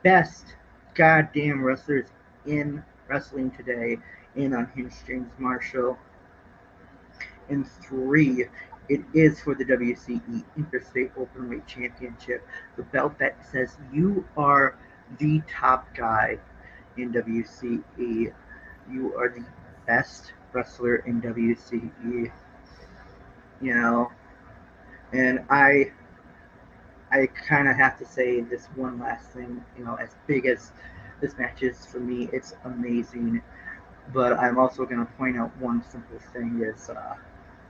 best goddamn wrestlers in wrestling today, in Unhinged James Marshall. And three, it is for the WCE Interstate Openweight Championship, the belt that says you are the top guy in WCE. You are the best wrestler in WCE. You know, and I kind of have to say this one last thing. You know, as big as this match is for me, it's amazing. But I'm also going to point out one simple thing is,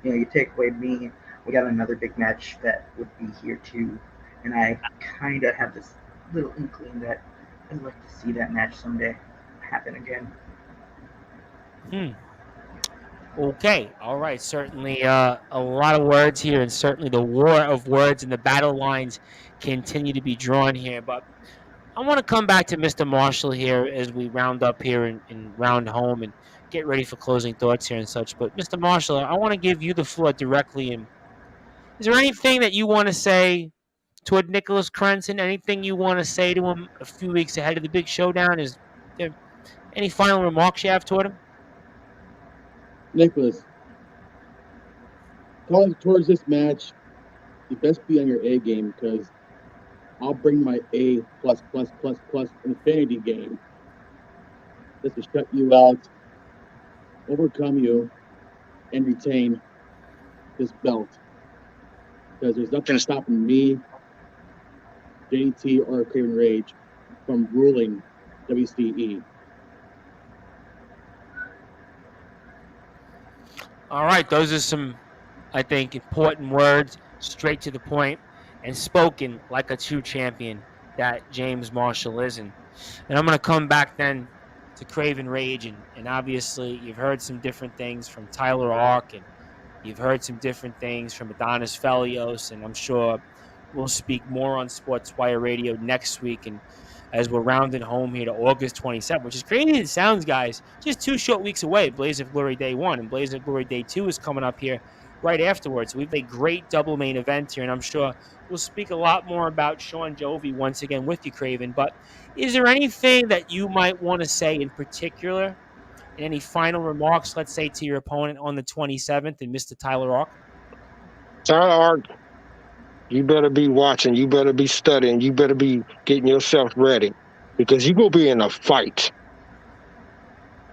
you take away me, we got another big match that would be here too. And I kind of have this little inkling that I'd like to see that match someday happen again. Okay, all right. Certainly a lot of words here, and certainly the war of words and the battle lines continue to be drawn here. But I want to come back to Mr. Marshall here as we round up here and round home and get ready for closing thoughts here and such. But Mr. Marshall, I want to give you the floor directly. And is there anything that you want to say toward Nicholas Crenson? Anything you want to say to him a few weeks ahead of the big showdown? Is there any final remarks you have toward him? Nicholas, going towards this match, you best be on your A game because I'll bring my A plus infinity game just to shut you out, overcome you, and retain this belt. Because there's nothing stopping me, JT, or Kraven Rage from ruling WCE. All right, those are some, I think, important words, straight to the point, and spoken like a true champion that James Marshall is. And I'm going to come back then to Kraven Rage, and obviously you've heard some different things from Tyler Ark, and you've heard some different things from Adonis Felios, and I'm sure we'll speak more on Sportswire Radio next week. And as we're rounding home here to August 27th, which is crazy as it sounds, guys, just 2 short weeks away, Blaze of Glory Day 1, and Blaze of Glory Day 2 is coming up here right afterwards. We have a great double main event here, and I'm sure we'll speak a lot more about Shawn Jovi once again with you, Kraven. But is there anything that you might want to say in particular, and any final remarks, let's say, to your opponent on the 27th and Mr. Tyler Ark? Tyler Ark, you better be watching. You better be studying. You better be getting yourself ready because you're going to be in a fight.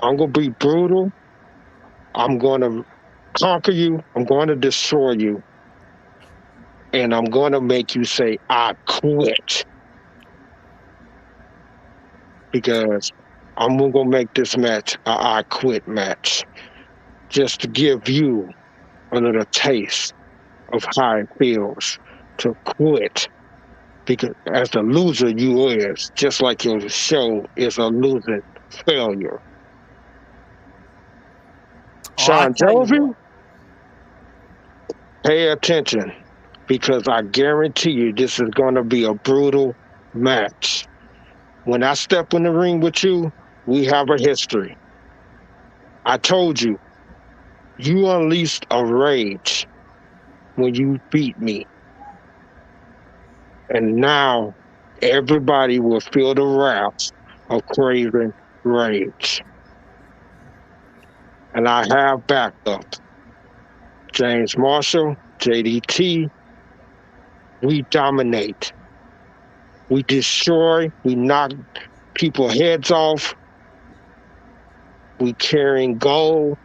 I'm going to be brutal. I'm going to conquer you. I'm going to destroy you. And I'm going to make you say, I quit. Because I'm going to make this match a I quit match. Just to give you a little taste of how it feels to quit. Because as a loser you is, just like your show is a losing failure. Shawn Jovi, pay attention because I guarantee you this is going to be a brutal match. When I step in the ring with you, we have a history. I told you, you unleashed a rage when you beat me. And now everybody will feel the wrath of Kraven rage. And I have backup. James Marshall, JDT, we dominate. We destroy, we knock people heads off. We carrying gold.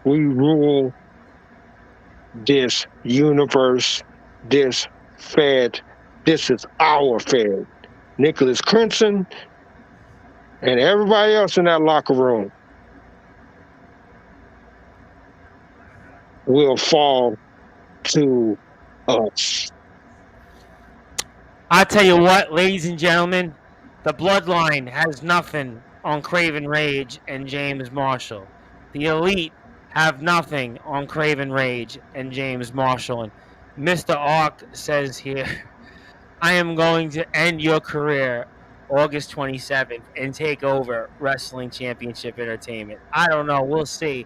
We rule this universe, this Fed. This is our Fed. Nicholas Crenson and everybody else in that locker room will fall to us. I tell you what, ladies and gentlemen, the bloodline has nothing on Kraven Rage and James Marshall. The elite have nothing on Kraven Rage and James Marshall. And Mr. Ark says here, I am going to end your career August 27th and take over Wrestling Championship Entertainment. I don't know. We'll see.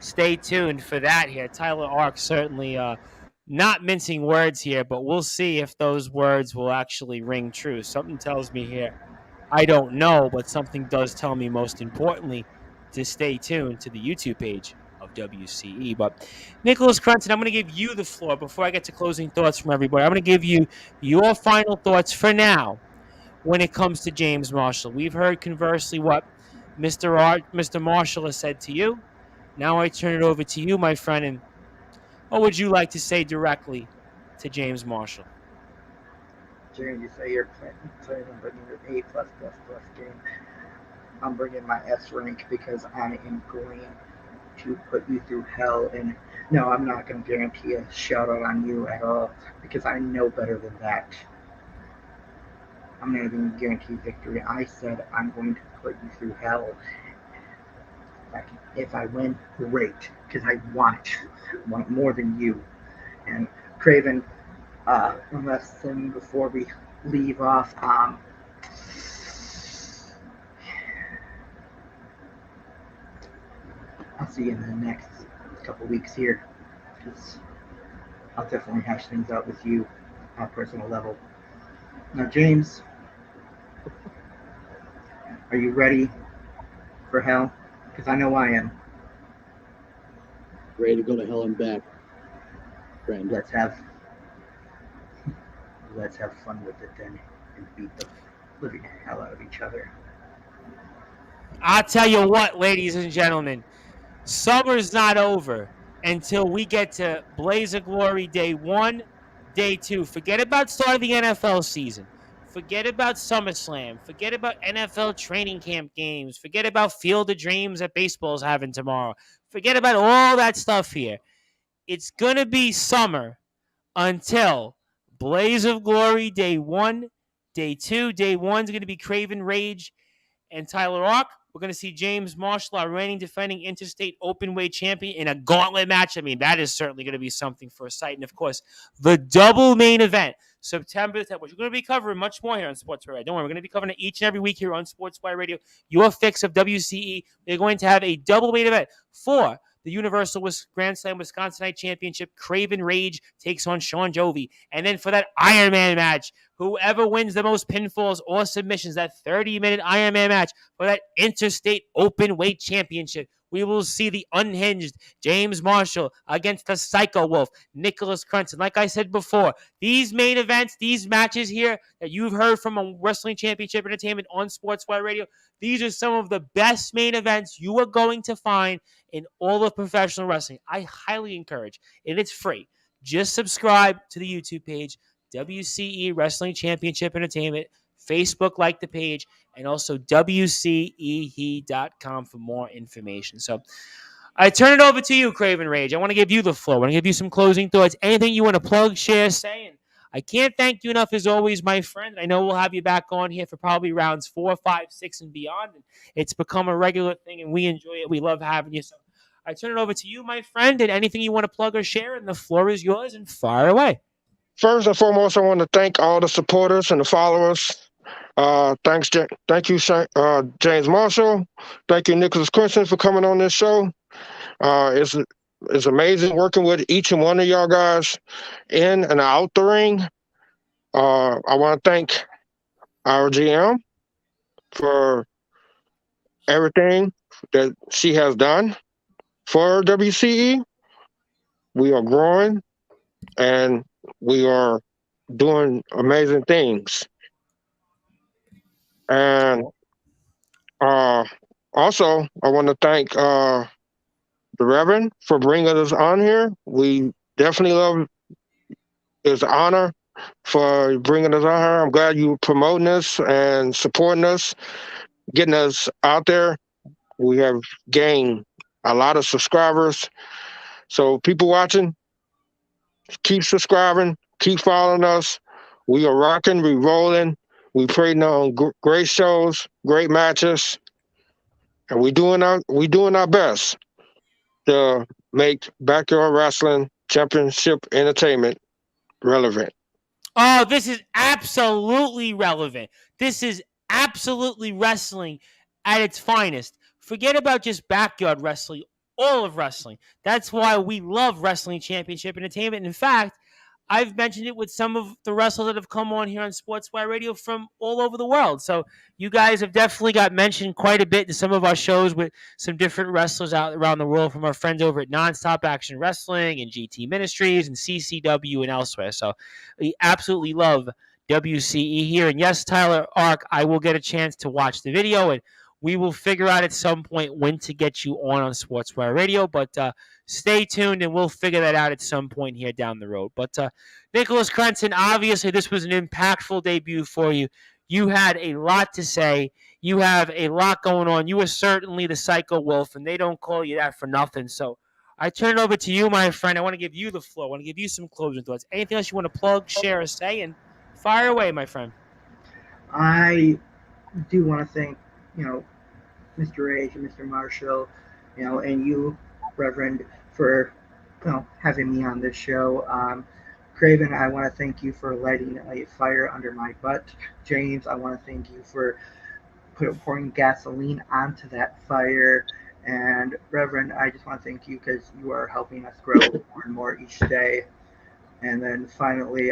Stay tuned for that here. Tyler Ark certainly not mincing words here, but we'll see if those words will actually ring true. Something tells me here, I don't know, but something does tell me most importantly to stay tuned to the YouTube page of WCE. But Nicholas Crenson, I'm going to give you the floor before I get to closing thoughts from everybody. I'm going to give you your final thoughts for now when it comes to James Marshall. We've heard conversely what Mr. Marshall has said to you. Now I turn it over to you, my friend, and what would you like to say directly to James Marshall? James, you say you're planning on bringing an A+++ game. I'm bringing my S rank because I am going to put you through hell. And no, I'm not going to guarantee a shout out on you at all because I know better than that. I'm not even guarantee victory. I said I'm going to put you through hell. If I win, great, because I want it. I want it more than you. And Kraven, one last thing before we leave off. I'll see you in the next couple weeks here, because I'll definitely hash things out with you on a personal level. Now, James, are you ready for hell? Because I know I am. Ready to go to hell and back, friend. Let's have fun with it then and beat the living hell out of each other. I'll tell you what, ladies and gentlemen, summer's not over until we get to Blaze of Glory Day 1, Day 2. Forget about starting the NFL season. Forget about SummerSlam. Forget about NFL training camp games. Forget about Field of Dreams that baseball's having tomorrow. Forget about all that stuff here. It's going to be summer until Blaze of Glory Day 1, Day 2. Day 1 is going to be Kraven Rage and Tyler Ark. We're going to see James Marshall, our reigning defending interstate openweight champion, in a gauntlet match. I mean, that is certainly going to be something for a sight. And, of course, the double main event, September 10th, which we're going to be covering much more here on Sportswire. Don't worry, we're going to be covering it each and every week here on Sportswire Radio. Your fix of WCE. They're going to have a double main event for the Universal Grand Slam Wisconsinite Championship. Kraven Rage takes on Shawn Jovi. And then for that Iron Man match, whoever wins the most pinfalls or submissions, that 30-minute Iron Man match for that Interstate Open Weight Championship, we will see the unhinged James Marshall against the Psycho Wolf, Nicholas Crenson. Like I said before, these main events, these matches here that you've heard from a Wrestling Championship Entertainment on Sportswire Radio, these are some of the best main events you are going to find in all of professional wrestling. I highly encourage, and it's free. Just subscribe to the YouTube page, WCE Wrestling Championship Entertainment. Facebook, like the page, and also WCEhe.com for more information. So I turn it over to you, Kraven Rage. I want to give you the floor. I want to give you some closing thoughts. Anything you want to plug, share, say. And I can't thank you enough, as always, my friend. I know we'll have you back on here for probably rounds 4, 5, 6, and beyond. And it's become a regular thing, and we enjoy it. We love having you. So I turn it over to you, my friend, and anything you want to plug or share, and the floor is yours, and fire away. First and foremost, I want to thank all the supporters and the followers Thank you, James Marshall. Thank you, Nicholas Crenson, for coming on this show. It's amazing working with each and one of y'all guys in and out the ring. I want to thank our GM for everything that she has done for WCE. We are growing and we are doing amazing things. And also, I want to thank the Reverend for bringing us on here. We definitely love it's an honor for bringing us on here. I'm glad you promoting us and supporting us, getting us out there. We have gained a lot of subscribers. So people watching, keep subscribing, keep following us. We are rocking, we rolling, we putting on great shows, great matches, and we doing our best to make backyard wrestling championship entertainment relevant. Oh, this is absolutely relevant. This is absolutely wrestling at its finest. Forget about just backyard wrestling, all of wrestling. That's why we love Wrestling Championship Entertainment. In fact, I've mentioned it with some of the wrestlers that have come on here on Sportswire Radio from all over the world. So you guys have definitely got mentioned quite a bit in some of our shows with some different wrestlers out around the world from our friends over at Nonstop Action Wrestling and GT Ministries and CCW and elsewhere. So we absolutely love WCE here. And yes, Tyler Ark, I will get a chance to watch the video and we will figure out at some point when to get you on Sportswire Radio. But stay tuned and we'll figure that out at some point here down the road. But Nicholas Crenson, obviously this was an impactful debut for you. You had a lot to say. You have a lot going on. You are certainly the Psycho Wolf, and they don't call you that for nothing. So I turn it over to you, my friend. I want to give you the floor. I want to give you some closing thoughts. Anything else you want to plug, share, or say? And fire away, my friend. I do want to thank, Mr. Age and Mr. Marshall, and you, Reverend, for having me on this show. Kraven, I want to thank you for lighting a fire under my butt. James, I want to thank you for pouring gasoline onto that fire. And Reverend, I just want to thank you because you are helping us grow more and more each day. And then finally,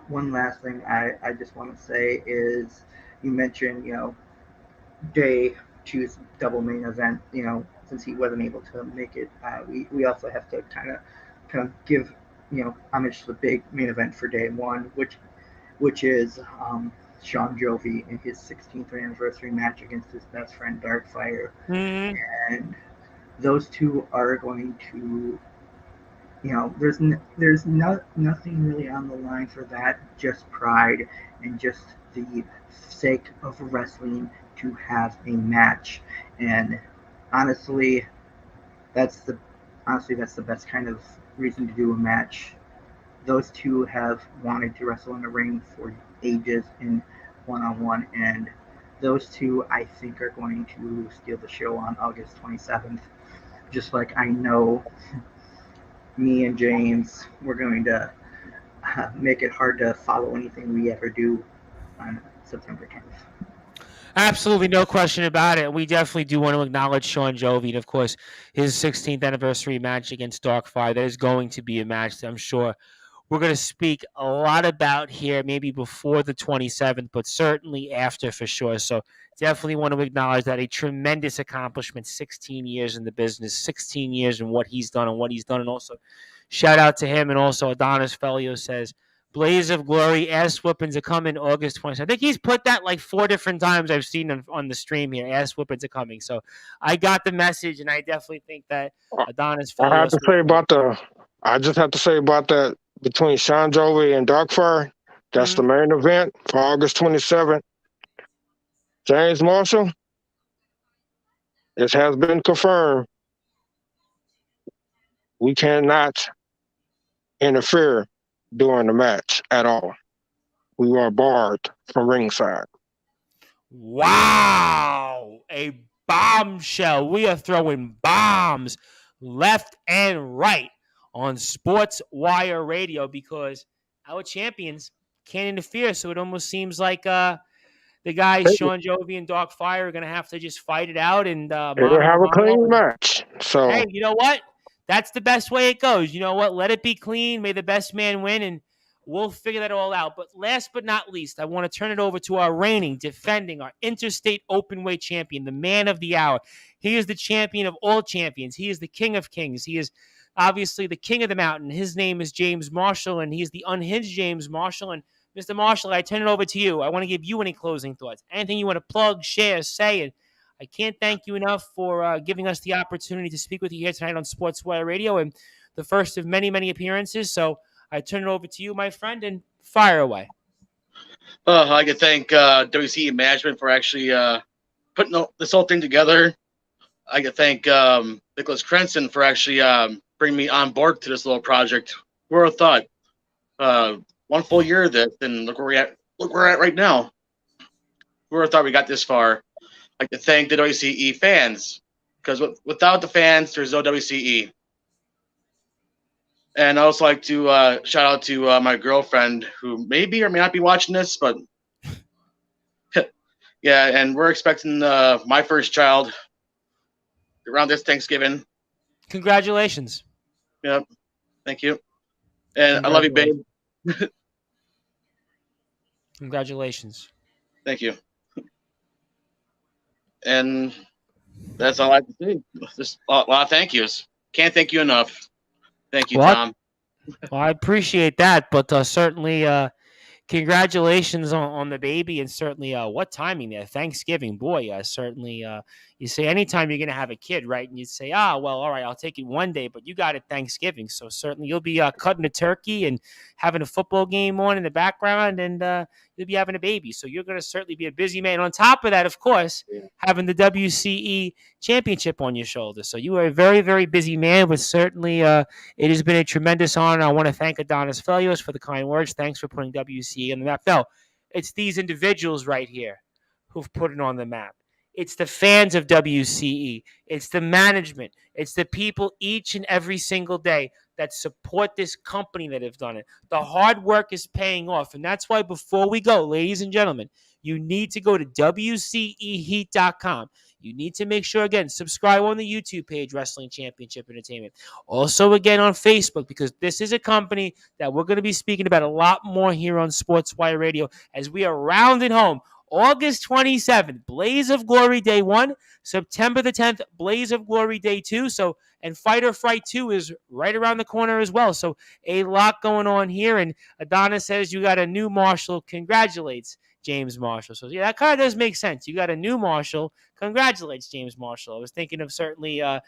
one last thing I just want to say is you mentioned, day two's double main event, since he wasn't able to make it, we also have to kind of give, homage to the big main event for day one, which is Shawn Jovi in his 16th anniversary match against his best friend Darkfire. Mm-hmm. And those two are going to, there's nothing really on the line for that, just pride and just the sake of wrestling to have a match. And honestly, that's the best kind of reason to do a match. Those two have wanted to wrestle in the ring for ages in one-on-one, and those two I think are going to steal the show on August 27th. Just like I know me and James, we're going to make it hard to follow anything we ever do on September 10th. Absolutely, no question about it. We definitely do want to acknowledge Shawn Jovi and, of course, his 16th anniversary match against Darkfire. That is going to be a match that I'm sure we're going to speak a lot about here, maybe before the 27th, but certainly after for sure. So definitely want to acknowledge that a tremendous accomplishment, 16 years in the business, 16 years in what he's done. And also shout out to him. And also Adonis Felio says, Blaze of Glory, ass whoopings are coming August 20th. I think he's put that like 4 different times I've seen on the stream here. Ass whoopings are coming. So I got the message, and I definitely think that Adonis Felio. I just have to say about that between Shawn Jovi and Darkfire. That's the main event for August 27th. James Marshall, it has been confirmed. We cannot interfere during the match at all. We are barred from ringside. Wow! A bombshell. We are throwing bombs left and right on Sportswire Radio because our champions can't interfere. So it almost seems like the guys, Shawn, Jovi, and Dark Fire, are going to have to just fight it out and It'll mano a have a mano. clean match. So Hey, you know what? That's the best way it goes. You know what? Let it be clean. May the best man win, and we'll figure that all out. But last but not least, I want to turn it over to our reigning, defending, our interstate openweight champion, the man of the hour. He is the champion of all champions. He is the king of kings. He is obviously the king of the mountain. His name is James Marshall, and he's the unhinged James Marshall. And Mr. Marshall, I turn it over to you. I want to give you any closing thoughts, anything you want to plug, share, say, and I can't thank you enough for giving us the opportunity to speak with you here tonight on Sportswire Radio, and the first of many, many appearances. So I turn it over to you, my friend, and fire away. I could thank WCE management for actually putting this whole thing together. I could thank Nicholas Crenson for actually bringing me on board to this little project. Who would have thought? 1 full year of this, and look where we're at. Look where we're at right now. Who would have thought we got this far? I'd like to thank the WCE fans, because without the fans, there's no WCE. And I also like to shout out to my girlfriend, who may be or may not be watching this, but yeah, and we're expecting my first child around this Thanksgiving. Congratulations. Yep. Thank you. And I love you, babe. Congratulations. Thank you. And that's all I have to say. Just a lot of thank yous. Can't thank you enough. Thank you, Tom. Well, I appreciate that, but certainly congratulations on the baby, and certainly what timing there. Thanksgiving, boy, certainly you say anytime you're going to have a kid, right? And you say, well, all right, I'll take it one day, but you got it Thanksgiving. So certainly you'll be cutting a turkey and having a football game on in the background, and you'll be having a baby. So you're going to certainly be a busy man. On top of that, of course, having the WCE championship on your shoulders. So you are a very, very busy man, but certainly it has been a tremendous honor. I want to thank Adonis Felios for the kind words. Thanks for putting WCE on the map. No, it's these individuals right here who've put it on the map. It's the fans of WCE. It's the management. It's the people each and every single day that support this company that have done it. The hard work is paying off. And that's why before we go, ladies and gentlemen, you need to go to WCEheat.com. You need to make sure, again, subscribe on the YouTube page, Wrestling Championship Entertainment. Also, again, on Facebook, because this is a company that we're going to be speaking about a lot more here on Sportswire Radio as we are rounding home. August 27th, Blaze of Glory Day 1. September the 10th, Blaze of Glory Day 2. So, and Fight or Fright 2 is right around the corner as well. So a lot going on here. And Adonis says you got a new Marshall. Congratulates James Marshall. So yeah, that kind of does make sense. You got a new Marshall. Congratulates James Marshall. I was thinking of certainly a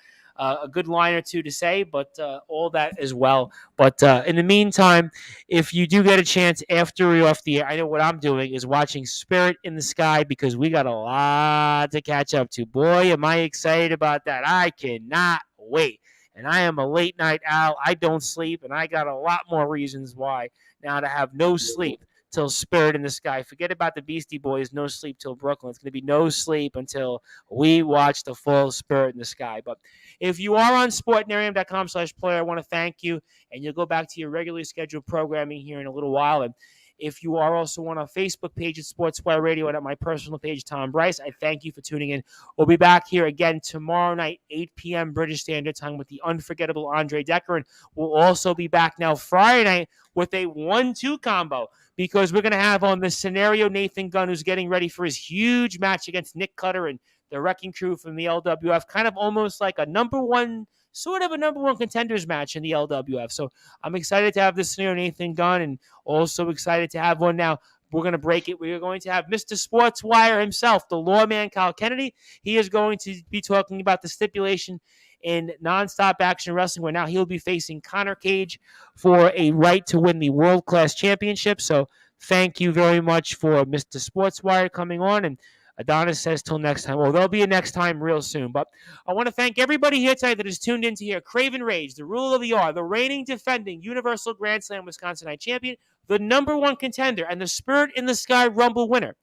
good line or two to say, but all that as well. But in the meantime, if you do get a chance after we're off the air, I know what I'm doing is watching Spirit in the Sky, because we got a lot to catch up to. Boy, am I excited about that. I cannot wait. And I am a late night owl. I don't sleep, and I got a lot more reasons why now to have no sleep till Spirit in the Sky. Forget about the Beastie Boys, No Sleep Till Brooklyn. It's going to be no sleep until we watch the full Spirit in the Sky. But if you are on sportnarium.com/player, I want to thank you, and you'll go back to your regularly scheduled programming here in a little while. And if you are also on our Facebook page at Sportswire Radio and at my personal page, Tom Bryce, I thank you for tuning in. We'll be back here again tomorrow night, 8 p.m. British Standard Time with the unforgettable Andre Decker. And we'll also be back now Friday night with a 1-2 combo, because we're going to have on the scenario Nathan Gunn, who's getting ready for his huge match against Nick Cutter and the Wrecking Crew from the LWF, kind of almost like a number one contenders match in the LWF. So I'm excited to have this scenario Nathan Gunn, and also excited to have one now. We're going to break it. We are going to have Mr. Sportswire himself, the lawman Kyle Kennedy. He is going to be talking about the stipulation in Nonstop Action Wrestling, where now he'll be facing Connor Cage for a right to win the World Class Championship. So thank you very much for Mr. Sportswire coming on. And Adonis says till next time. Well, there'll be a next time real soon. But I want to thank everybody here tonight that is tuned in to hear Kraven Rage, the Rule of the R, the reigning defending Universal Grand Slam Wisconsinite champion, the number one contender, and the Spirit in the Sky Rumble winner.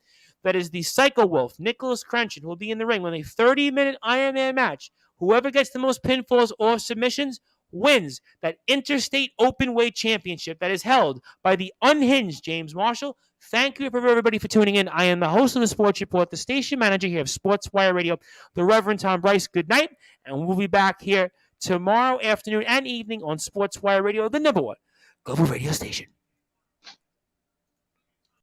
That is the Psycho Wolf, Nicholas Crenson, who will be in the ring with a 30-minute Iron Man match. Whoever gets the most pinfalls or submissions wins that Interstate Openweight Championship that is held by the unhinged James Marshall. Thank you, everybody, for tuning in. I am the host of the Sports Report, the station manager here of Sportswire Radio, the Reverend Tom Bryce. Good night, and we'll be back here tomorrow afternoon and evening on Sportswire Radio, the number one global radio station.